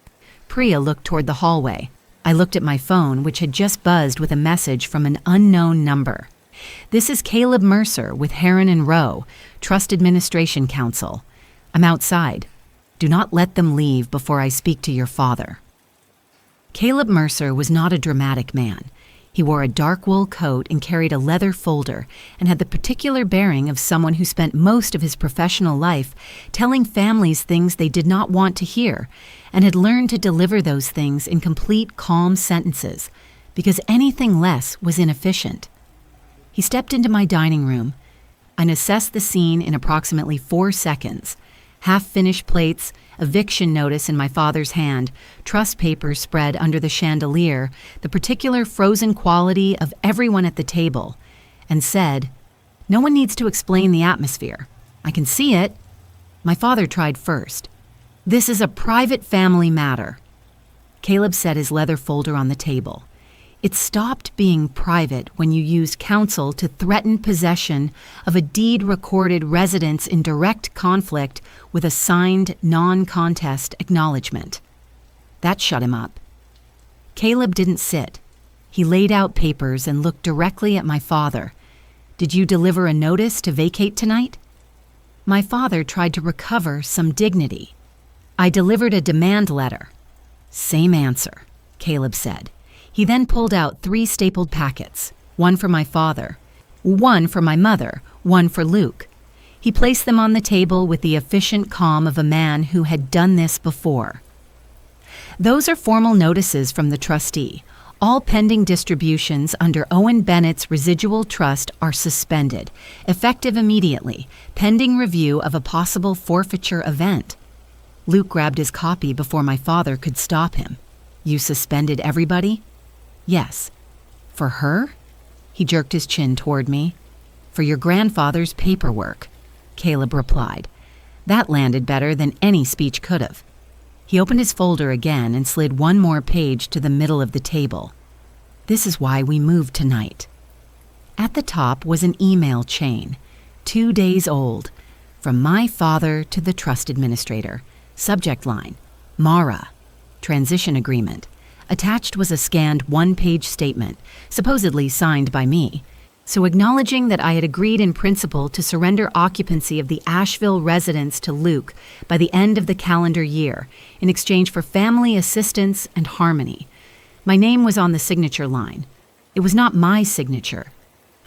Priya looked toward the hallway. I looked at my phone, which had just buzzed with a message from an unknown number. This is Caleb Mercer with Heron and Rowe, Trust Administration Council. I'm outside. Do not let them leave before I speak to your father. Caleb Mercer was not a dramatic man. He wore a dark wool coat and carried a leather folder and had the particular bearing of someone who spent most of his professional life telling families things they did not want to hear and had learned to deliver those things in complete, calm sentences because anything less was inefficient. He stepped into my dining room. I assessed the scene in approximately 4 seconds. Half-finished plates, eviction notice in my father's hand, trust papers spread under the chandelier, the particular frozen quality of everyone at the table, and said, "No one needs to explain the atmosphere. I can see it." My father tried first. "This is a private family matter." Caleb set his leather folder on the table. It stopped being private when you used counsel to threaten possession of a deed-recorded residence in direct conflict with a signed non-contest acknowledgement. That shut him up. Caleb didn't sit. He laid out papers and looked directly at my father. "Did you deliver a notice to vacate tonight?" My father tried to recover some dignity. "I delivered a demand letter." "Same answer," Caleb said. He then pulled out 3 stapled packets, one for my father, one for my mother, one for Luke. He placed them on the table with the efficient calm of a man who had done this before. "Those are formal notices from the trustee. All pending distributions under Owen Bennett's residual trust are suspended, effective immediately, pending review of a possible forfeiture event." Luke grabbed his copy before my father could stop him. "You suspended everybody?" "Yes." "For her?" He jerked his chin toward me. "For your grandfather's paperwork," Caleb replied. That landed better than any speech could have. He opened his folder again and slid one more page to the middle of the table. "This is why we moved tonight." At the top was an email chain, 2 days old, from my father to the trust administrator. Subject line, Mara, transition agreement. Attached was a scanned 1-page statement, supposedly signed by me, so acknowledging that I had agreed in principle to surrender occupancy of the Asheville residence to Luke by the end of the calendar year in exchange for family assistance and harmony. My name was on the signature line. It was not my signature.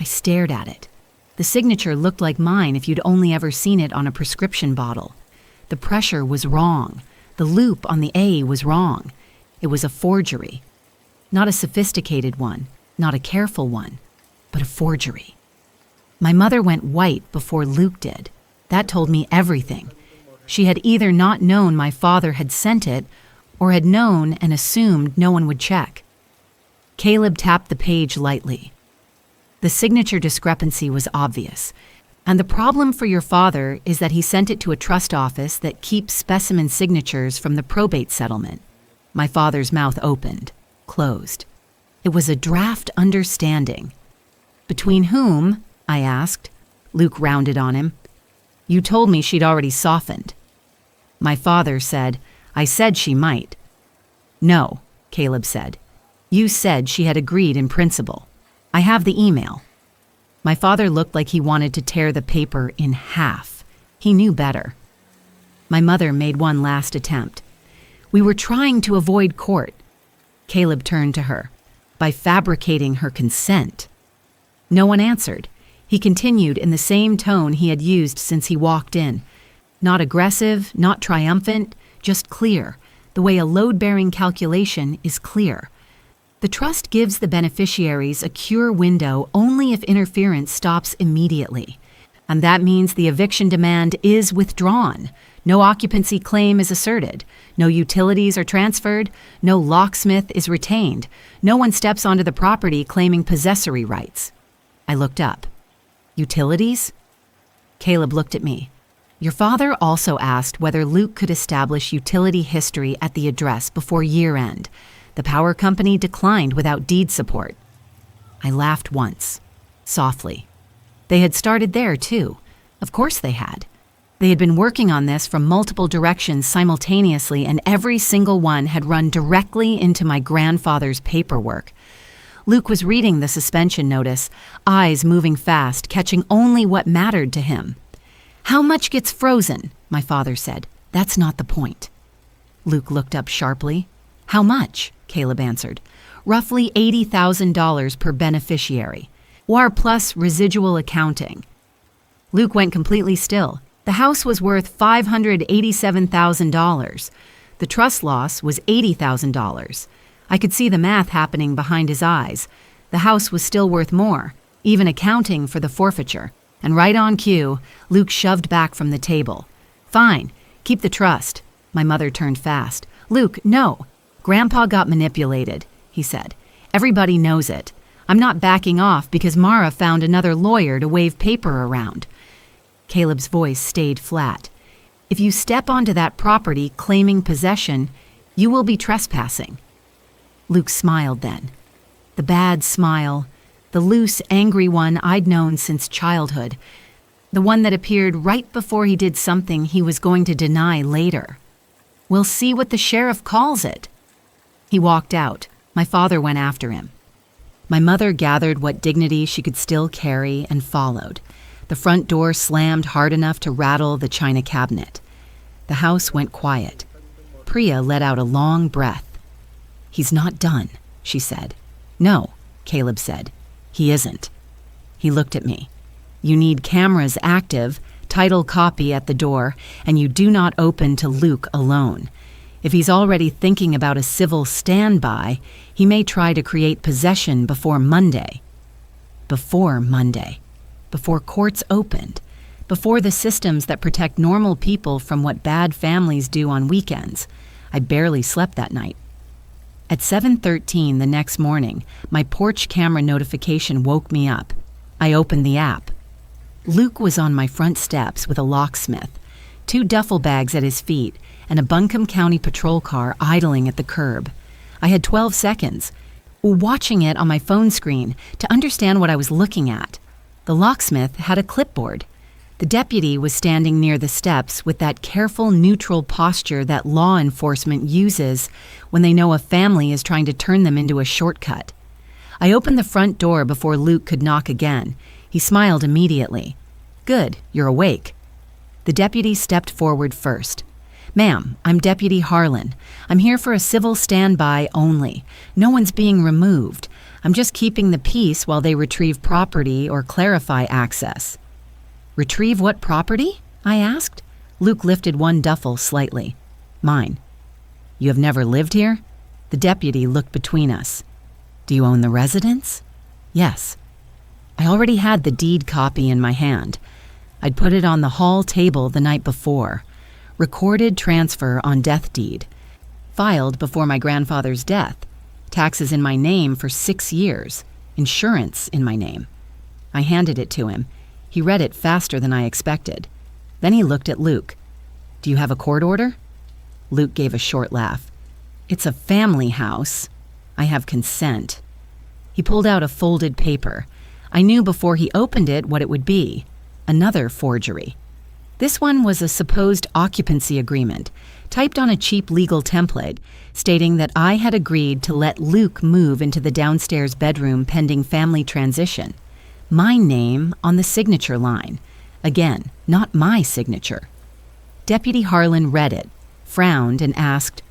I stared at it. The signature looked like mine if you'd only ever seen it on a prescription bottle. The pressure was wrong. The loop on the A was wrong. It was a forgery. Not a sophisticated one, not a careful one, but a forgery. My mother went white before Luke did. That told me everything. She had either not known my father had sent it, or had known and assumed no one would check. Caleb tapped the page lightly. The signature discrepancy was obvious, and the problem for your father is that he sent it to a trust office that keeps specimen signatures from the probate settlement. My father's mouth opened, closed. It was a draft understanding. Between whom? I asked. Luke rounded on him. You told me she'd already softened. My father said, I said she might. No, Caleb said. You said she had agreed in principle. I have the email. My father looked like he wanted to tear the paper in half. He knew better. My mother made one last attempt. We were trying to avoid court. Caleb turned to her. By fabricating her consent. No one answered. He continued in the same tone he had used since he walked in. Not aggressive, not triumphant, just clear, the way a load-bearing calculation is clear. The trust gives the beneficiaries a cure window only if interference stops immediately. And that means the eviction demand is withdrawn. No occupancy claim is asserted. No utilities are transferred. No locksmith is retained. No one steps onto the property claiming possessory rights. I looked up. Utilities? Caleb looked at me. Your father also asked whether Luke could establish utility history at the address before year end. The power company declined without deed support. I laughed once, softly. They had started there, too. Of course they had. They had been working on this from multiple directions simultaneously, and every single one had run directly into my grandfather's paperwork. Luke was reading the suspension notice, eyes moving fast, catching only what mattered to him. How much gets frozen? My father said. That's not the point. Luke looked up sharply. How much? Caleb answered. Roughly $80,000 per beneficiary. WAR plus residual accounting. Luke went completely still. The house was worth $587,000. The trust loss was $80,000. I could see the math happening behind his eyes. The house was still worth more, even accounting for the forfeiture. And right on cue, Luke shoved back from the table. Fine, keep the trust. My mother turned fast. Luke, no. Grandpa got manipulated, he said. Everybody knows it. I'm not backing off because Mara found another lawyer to wave paper around. Caleb's voice stayed flat. If you step onto that property claiming possession, you will be trespassing. Luke smiled then. The bad smile, the loose, angry one I'd known since childhood. The one that appeared right before he did something he was going to deny later. We'll see what the sheriff calls it. He walked out. My father went after him. My mother gathered what dignity she could still carry and followed. The front door slammed hard enough to rattle the china cabinet. The house went quiet. Priya let out a long breath. He's not done, she said. No, Caleb said. He isn't. He looked at me. You need cameras active, title copy at the door, and you do not open to Luke alone. If he's already thinking about a civil standby, he may try to create possession before Monday. Before Monday. Before courts opened. Before the systems that protect normal people from what bad families do on weekends. I barely slept that night. At 7:13 the next morning, my porch camera notification woke me up. I opened the app. Luke was on my front steps with a locksmith, 2 duffel bags at his feet, and a Buncombe County patrol car idling at the curb. I had 12 seconds, watching it on my phone screen to understand what I was looking at. The locksmith had a clipboard. The deputy was standing near the steps with that careful, neutral posture that law enforcement uses when they know a family is trying to turn them into a shortcut. I opened the front door before Luke could knock again. He smiled immediately. Good, you're awake. The deputy stepped forward first. Ma'am, I'm Deputy Harlan. I'm here for a civil standby only. No one's being removed. I'm just keeping the peace while they retrieve property or clarify access. Retrieve what property? I asked. Luke lifted one duffel slightly. Mine. You have never lived here? The deputy looked between us. Do you own the residence? Yes. I already had the deed copy in my hand. I'd put it on the hall table the night before. Recorded transfer on death deed. Filed before my grandfather's death. Taxes in my name for 6 years. Insurance in my name. I handed it to him. He read it faster than I expected. Then he looked at Luke. Do you have a court order? Luke gave a short laugh. It's a family house. I have consent. He pulled out a folded paper. I knew before he opened it what it would be. Another forgery. This one was a supposed occupancy agreement, typed on a cheap legal template, stating that I had agreed to let Luke move into the downstairs bedroom pending family transition. My name on the signature line. Again, not my signature. Deputy Harlan read it, frowned, and asked,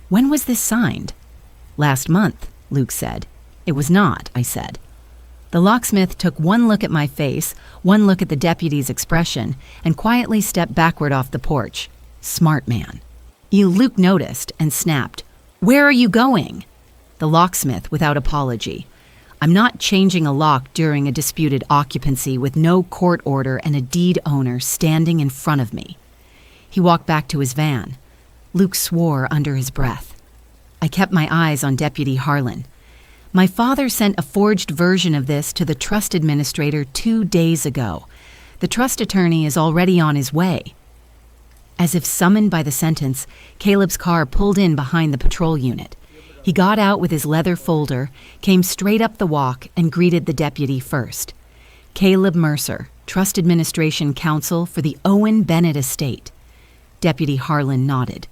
"When was this signed?" "Last month," Luke said. "It was not," I said. The locksmith took one look at my face, one look at the deputy's expression, and quietly stepped backward off the porch. Smart man. Luke noticed and snapped, "Where are you going?" The locksmith without apology. "I'm not changing a lock during a disputed occupancy with no court order and a deed owner standing in front of me." He walked back to his van. Luke swore under his breath. I kept my eyes on Deputy Harlan. My father sent a forged version of this to the trust administrator 2 days ago. The trust attorney is already on his way. As if summoned by the sentence, Caleb's car pulled in behind the patrol unit. He got out with his leather folder, came straight up the walk, and greeted the deputy first. Caleb Mercer, Trust Administration Counsel for the Owen Bennett Estate. Deputy Harlan nodded.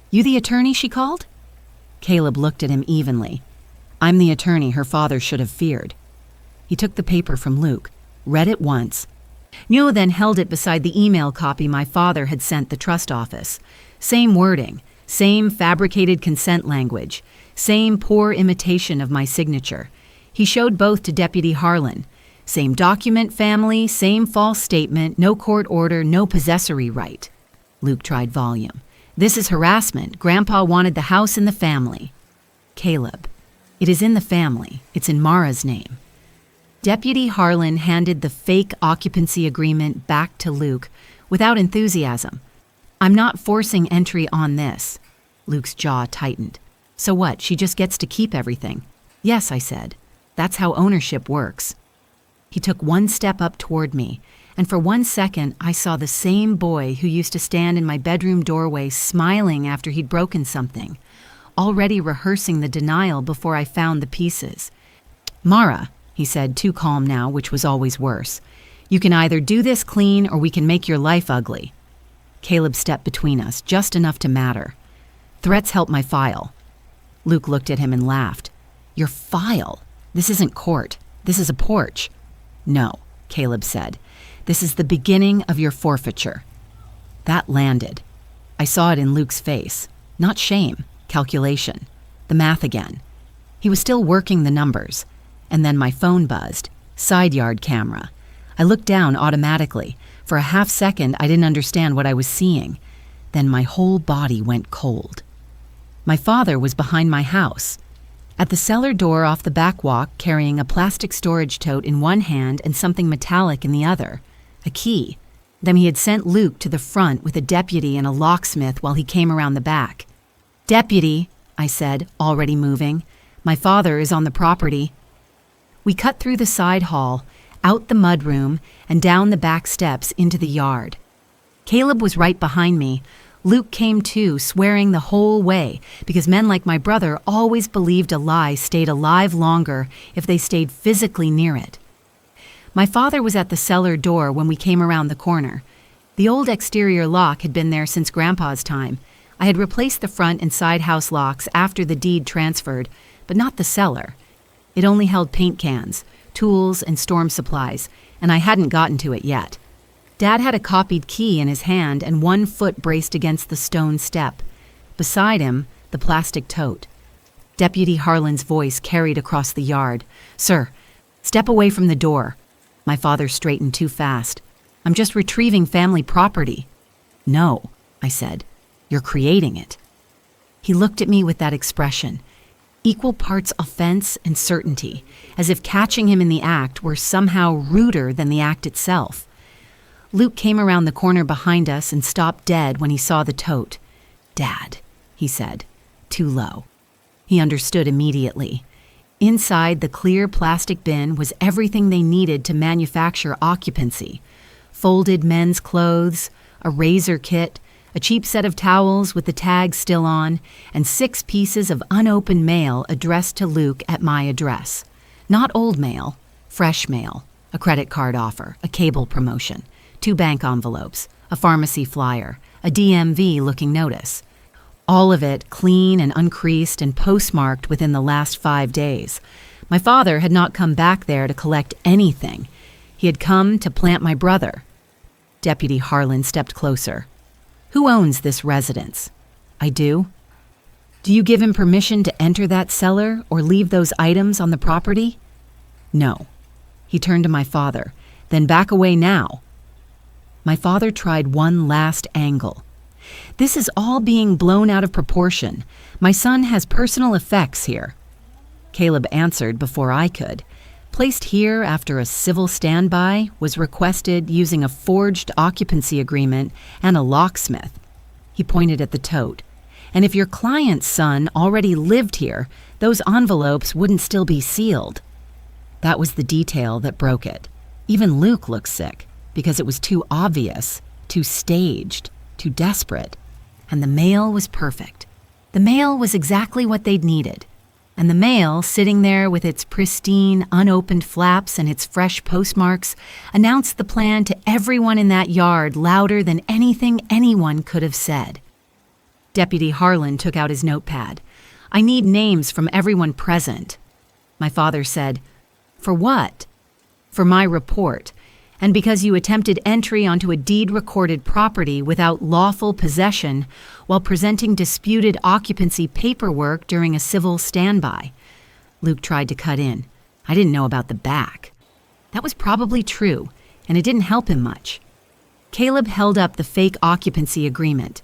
"You the attorney she called?" Caleb looked at him evenly. "I'm the attorney her father should have feared." He took the paper from Luke, read it once. Neo then held it beside the email copy my father had sent the trust office. Same wording, same fabricated consent language, same poor imitation of my signature. He showed both to Deputy Harlan. Same document family, same false statement, no court order, no possessory right. Luke tried volume. "This is harassment. Grandpa wanted the house and the family." Caleb. "It is in the family. It's in Mara's name." Deputy Harlan handed the fake occupancy agreement back to Luke without enthusiasm. "I'm not forcing entry on this." Luke's jaw tightened. "So what, she just gets to keep everything?" "Yes," I said. "That's how ownership works." He took one step up toward me, and for 1 second I saw the same boy who used to stand in my bedroom doorway smiling after he'd broken something, already rehearsing the denial before I found the pieces. "Mara," he said, too calm now, which was always worse, "you can either do this clean or we can make your life ugly." Caleb stepped between us, just enough to matter. "Threats help my file." Luke looked at him and laughed. "Your file? This isn't court. This is a porch." "No," Caleb said. "This is the beginning of your forfeiture." That landed. I saw it in Luke's face. Not shame, calculation. The math again. He was still working the numbers. And then my phone buzzed. Side yard camera. I looked down automatically. For a half second, I didn't understand what I was seeing. Then my whole body went cold. My father was behind my house. At the cellar door off the back walk, carrying a plastic storage tote in one hand and something metallic in the other. A key. Then he had sent Luke to the front with a deputy and a locksmith while he came around the back. "Deputy," I said, already moving. "My father is on the property." We cut through the side hall, out the mudroom, and down the back steps into the yard. Caleb was right behind me. Luke came too, swearing the whole way, because men like my brother always believed a lie stayed alive longer if they stayed physically near it. My father was at the cellar door when we came around the corner. The old exterior lock had been there since Grandpa's time. I had replaced the front and side house locks after the deed transferred, but not the cellar. It only held paint cans, tools, and storm supplies, and I hadn't gotten to it yet. Dad had a copied key in his hand and one foot braced against the stone step. Beside him, the plastic tote. Deputy Harlan's voice carried across the yard. "Sir, step away from the door." My father straightened too fast. "I'm just retrieving family property." "No," I said. "You're creating it." He looked at me with that expression. Equal parts offense and certainty, as if catching him in the act were somehow ruder than the act itself. Luke came around the corner behind us and stopped dead when he saw the tote. "Dad," he said, too low. He understood immediately. Inside the clear plastic bin was everything they needed to manufacture occupancy. Folded men's clothes, a razor kit, a cheap set of towels with the tags still on, and 6 pieces of unopened mail addressed to Luke at my address. Not old mail, fresh mail, a credit card offer, a cable promotion, 2 bank envelopes, a pharmacy flyer, a DMV-looking notice. All of it clean and uncreased and postmarked within the last 5 days. My father had not come back there to collect anything. He had come to plant my brother. Deputy Harlan stepped closer. "Who owns this residence?" "I do." "Do you give him permission to enter that cellar or leave those items on the property?" "No." He turned to my father. "Then back away now." My father tried one last angle. "This is all being blown out of proportion. My son has personal effects here." Caleb answered before I could. Placed here after a civil standby, was requested using a forged occupancy agreement and a locksmith. He pointed at the tote. "And if your client's son already lived here, those envelopes wouldn't still be sealed." That was the detail that broke it. Even Luke looked sick, because it was too obvious, too staged, too desperate. And the mail was perfect. The mail was exactly what they'd needed. And the mail, sitting there with its pristine, unopened flaps and its fresh postmarks, announced the plan to everyone in that yard louder than anything anyone could have said. Deputy Harlan took out his notepad. "I need names from everyone present." My father said, "For what?" "For my report. And because you attempted entry onto a deed-recorded property without lawful possession while presenting disputed occupancy paperwork during a civil standby." Luke tried to cut in. "I didn't know about the back." That was probably true, and it didn't help him much. Caleb held up the fake occupancy agreement.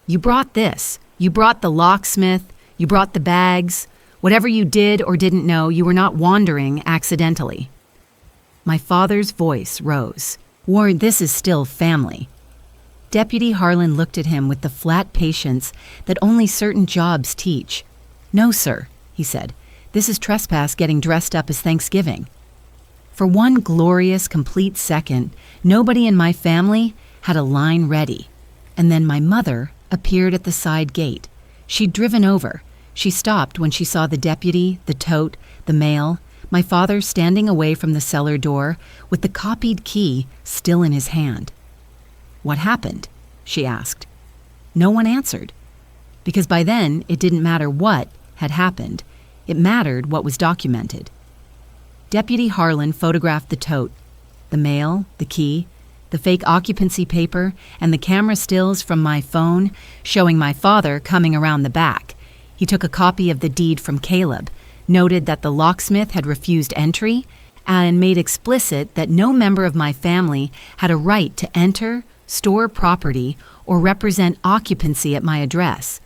"You brought this. You brought the locksmith. You brought the bags. Whatever you did or didn't know, you were not wandering accidentally." My father's voice rose. "Ward, this is still family." Deputy Harlan looked at him with the flat patience that only certain jobs teach. "No, sir," he said. "This is trespass getting dressed up as Thanksgiving." For one glorious, complete second, nobody in my family had a line ready. And then my mother appeared at the side gate. She'd driven over. She stopped when she saw the deputy, the tote, the mail, my father standing away from the cellar door with the copied key still in his hand. "What happened?" she asked. No one answered, because by then it didn't matter what had happened. It mattered what was documented. Deputy Harlan photographed the tote, the mail, the key, the fake occupancy paper, and the camera stills from my phone showing my father coming around the back. He took a copy of the deed from Caleb, noted that the locksmith had refused entry, and made explicit that no member of my family had a right to enter, store property, or represent occupancy at my address.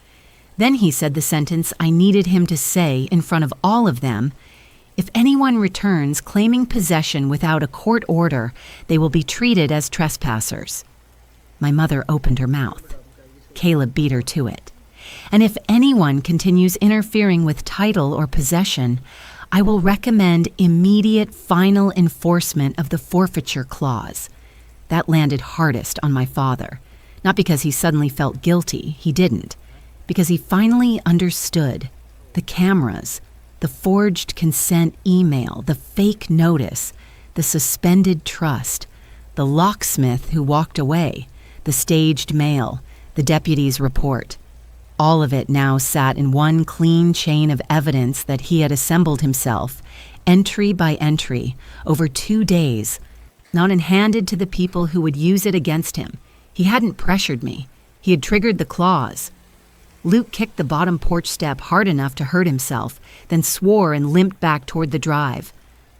Then he said the sentence I needed him to say in front of all of them: "If anyone returns claiming possession without a court order, they will be treated as trespassers." My mother opened her mouth. Caleb beat her to it. "And if anyone continues interfering with title or possession, I will recommend immediate final enforcement of the forfeiture clause." That landed hardest on my father. Not because he suddenly felt guilty, he didn't. Because he finally understood. The cameras, the forged consent email, the fake notice, the suspended trust, the locksmith who walked away, the staged mail, the deputy's report. All of it now sat in one clean chain of evidence that he had assembled himself, entry by entry, over 2 days, not and handed to the people who would use it against him. He hadn't pressured me. He had triggered the clause. Luke kicked the bottom porch step hard enough to hurt himself, then swore and limped back toward the drive.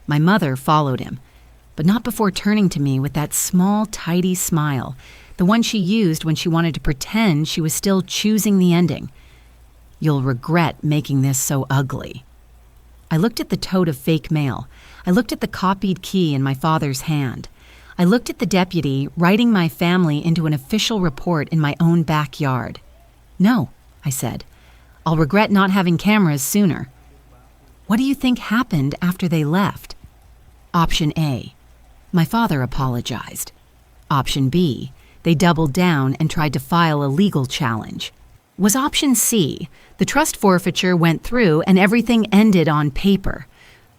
My mother followed him, but not before turning to me with that small, tidy smile, the one she used when she wanted to pretend she was still choosing the ending. "You'll regret making this so ugly." I looked at the tote of fake mail. I looked at the copied key in my father's hand. I looked at the deputy writing my family into an official report in my own backyard. "No," I said. "I'll regret not having cameras sooner." "What do you think happened after they left?" Option A: my father apologized. Option B: they doubled down and tried to file a legal challenge. Was option C: the trust forfeiture went through and everything ended on paper?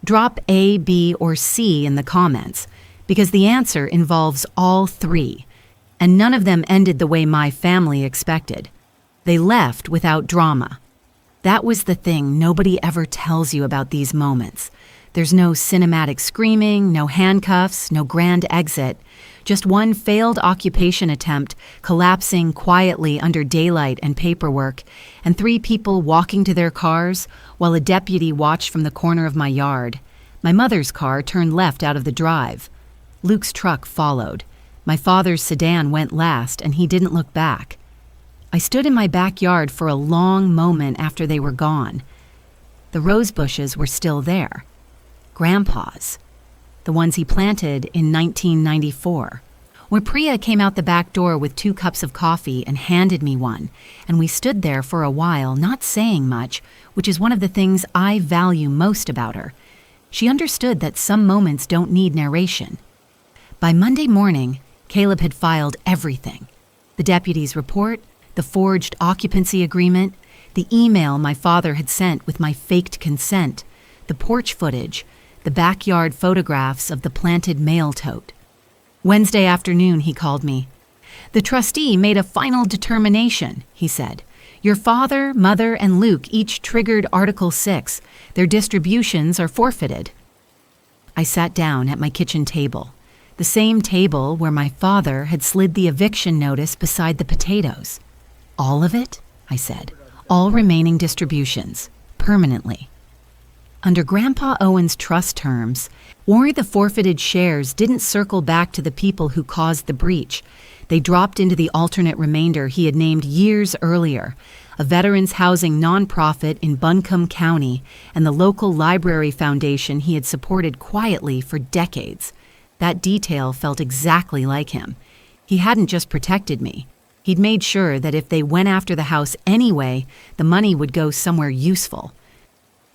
Drop A, B, or C in the comments, because the answer involves all three, and none of them ended the way my family expected. They left without drama. That was the thing nobody ever tells you about these moments. There's no cinematic screaming, no handcuffs, no grand exit, just one failed occupation attempt collapsing quietly under daylight and paperwork, and 3 people walking to their cars while a deputy watched from the corner of my yard. My mother's car turned left out of the drive. Luke's truck followed. My father's sedan went last, and he didn't look back. I stood in my backyard for a long moment after they were gone. The rose bushes were still there. Grandpa's. The ones he planted in 1994. When Priya came out the back door with 2 cups of coffee and handed me one, and we stood there for a while, not saying much, which is one of the things I value most about her. She understood that some moments don't need narration. By Monday morning, Caleb had filed everything. The deputy's report, the forged occupancy agreement, the email my father had sent with my faked consent, the porch footage, the backyard photographs of the planted mail tote. Wednesday afternoon, he called me. "The trustee made a final determination," he said. "Your father, mother, and Luke each triggered Article 6. Their distributions are forfeited." I sat down at my kitchen table, the same table where my father had slid the eviction notice beside the potatoes. "All of it?" I said. "All remaining distributions, permanently." Under Grandpa Owen's trust terms, the forfeited shares didn't circle back to the people who caused the breach. They dropped into the alternate remainder he had named years earlier, a veterans housing nonprofit in Buncombe County and the local library foundation he had supported quietly for decades. That detail felt exactly like him. He hadn't just protected me. He'd made sure that if they went after the house anyway, the money would go somewhere useful.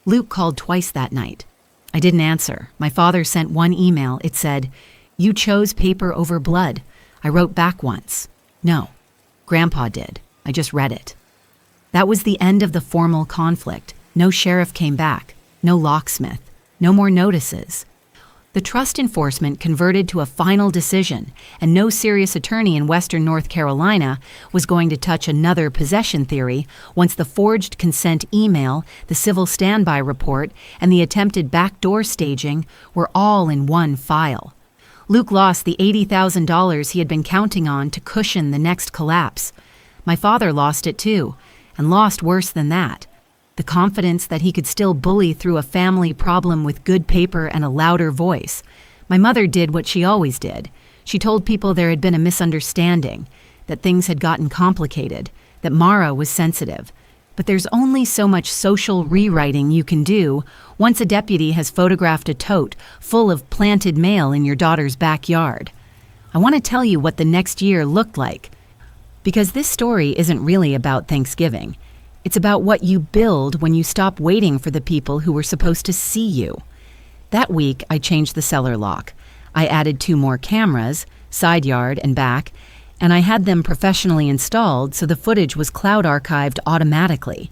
Luke called twice that night. I didn't answer. My father sent one email. It said, "You chose paper over blood." I wrote back once. "No, Grandpa did. I just read it." That was the end of the formal conflict. No sheriff came back. No locksmith. No more notices. The trust enforcement converted to a final decision, and no serious attorney in Western North Carolina was going to touch another possession theory once the forged consent email, the civil standby report, and the attempted backdoor staging were all in one file. Luke lost the $80,000 he had been counting on to cushion the next collapse. My father lost it too, and lost worse than that. The confidence that he could still bully through a family problem with good paper and a louder voice. My mother did what she always did. She told people there had been a misunderstanding, that things had gotten complicated, that Mara was sensitive. But there's only so much social rewriting you can do once a deputy has photographed a tote full of planted mail in your daughter's backyard. I want to tell you what the next year looked like, because this story isn't really about Thanksgiving. It's about what you build when you stop waiting for the people who were supposed to see you. That week, I changed the cellar lock. I added 2 more cameras, side yard and back, and I had them professionally installed so the footage was cloud archived automatically.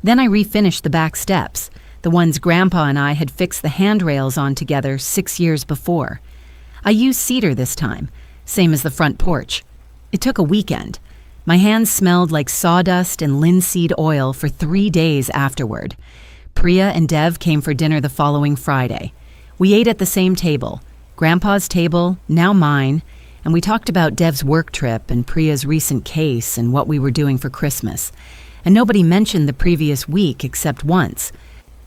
Then I refinished the back steps, the ones Grandpa and I had fixed the handrails on together 6 years before. I used cedar this time, same as the front porch. It took a weekend. My hands smelled like sawdust and linseed oil for 3 days afterward. Priya and Dev came for dinner the following Friday. We ate at the same table, Grandpa's table, now mine, and we talked about Dev's work trip and Priya's recent case and what we were doing for Christmas. And nobody mentioned the previous week except once.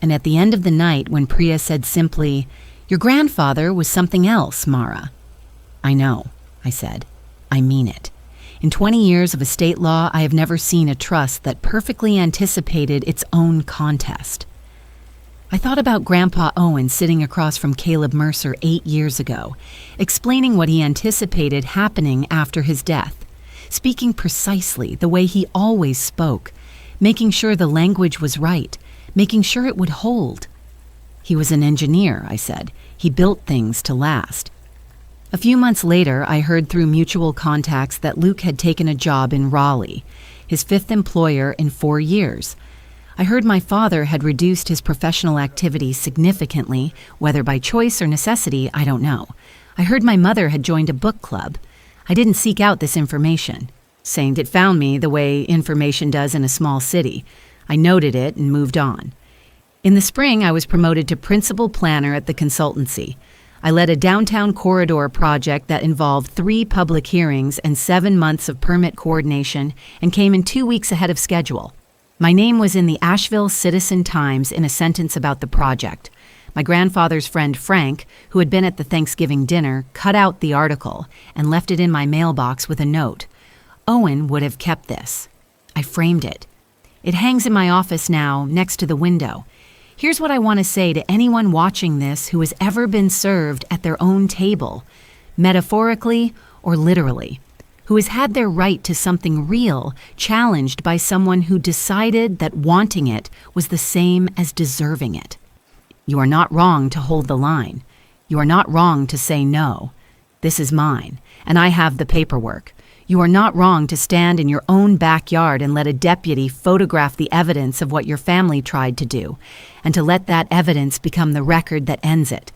And at the end of the night, when Priya said simply, "Your grandfather was something else, Mara." "I know," I said. "I mean it. In 20 years of estate law, I have never seen a trust that perfectly anticipated its own contest." I thought about Grandpa Owen sitting across from Caleb Mercer 8 years ago, explaining what he anticipated happening after his death, speaking precisely the way he always spoke, making sure the language was right, making sure it would hold. He was an engineer, I said. He built things to last. A few months later, I heard through mutual contacts that Luke had taken a job in Raleigh, his 5th employer in 4 years. I heard my father had reduced his professional activity significantly, whether by choice or necessity, I don't know. I heard my mother had joined a book club. I didn't seek out this information. Saying it found me the way information does in a small city. I noted it and moved on. In the spring, I was promoted to principal planner at the consultancy. I led a downtown corridor project that involved 3 public hearings and 7 months of permit coordination and came in 2 weeks ahead of schedule. My name was in the Asheville Citizen-Times in a sentence about the project. My grandfather's friend Frank, who had been at the Thanksgiving dinner, cut out the article and left it in my mailbox with a note. Owen would have kept this. I framed it. It hangs in my office now, next to the window. Here's what I want to say to anyone watching this who has ever been served at their own table, metaphorically or literally, who has had their right to something real challenged by someone who decided that wanting it was the same as deserving it. You are not wrong to hold the line. You are not wrong to say no. This is mine, and I have the paperwork. You are not wrong to stand in your own backyard and let a deputy photograph the evidence of what your family tried to do, and to let that evidence become the record that ends it.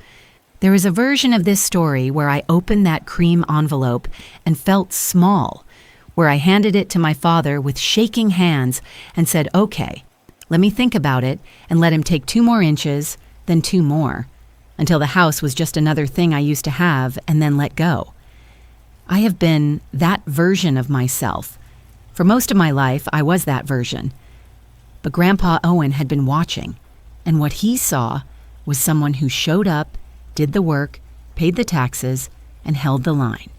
There is a version of this story where I opened that cream envelope and felt small, where I handed it to my father with shaking hands and said, "Okay, let me think about it," and let him take 2 more inches, then 2 more, until the house was just another thing I used to have and then let go. I have been that version of myself. For most of my life, I was that version. But Grandpa Owen had been watching, and what he saw was someone who showed up, did the work, paid the taxes, and held the line.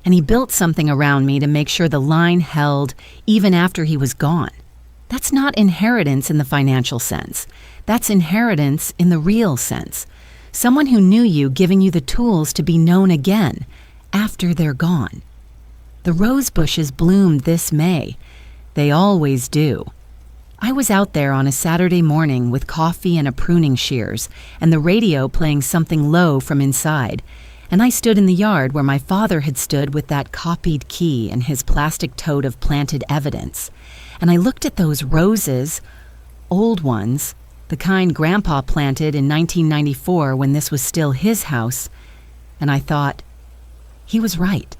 And he built something around me to make sure the line held even after he was gone. That's not inheritance in the financial sense. That's inheritance in the real sense. Someone who knew you giving you the tools to be known again after they're gone. The rose bushes bloomed this May. They always do. I was out there on a Saturday morning with coffee and a pruning shears, and the radio playing something low from inside, and I stood in the yard where my father had stood with that copied key and his plastic tote of planted evidence, and I looked at those roses, old ones, the kind Grandpa planted in 1994 when this was still his house, and I thought, he was right.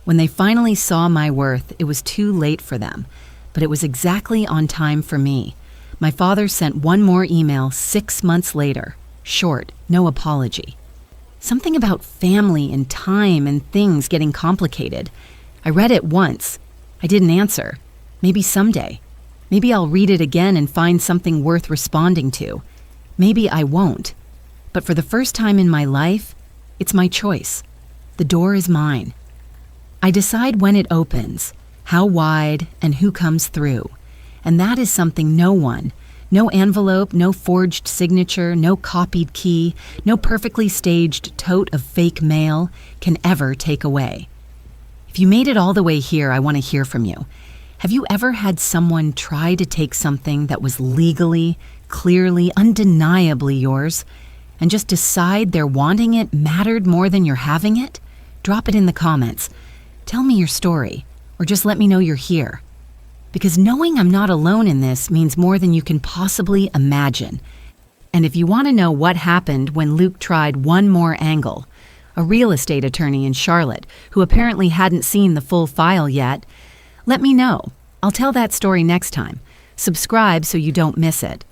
When they finally saw my worth, it was too late for them, but it was exactly on time for me. My father sent 1 more email 6 months later, short, no apology. Something about family and time and things getting complicated. I read it once. I didn't answer. Maybe someday. Maybe I'll read it again and find something worth responding to. Maybe I won't. But for the first time in my life, it's my choice. The door is mine. I decide when it opens, how wide, and who comes through. And that is something no one, no envelope, no forged signature, no copied key, no perfectly staged tote of fake mail can ever take away. If you made it all the way here, I want to hear from you. Have you ever had someone try to take something that was legally, clearly, undeniably yours, and just decide their wanting it mattered more than your having it? Drop it in the comments. Tell me your story, or just let me know you're here. Because knowing I'm not alone in this means more than you can possibly imagine. And if you want to know what happened when Luke tried one more angle, a real estate attorney in Charlotte who apparently hadn't seen the full file yet, let me know. I'll tell that story next time. Subscribe so you don't miss it.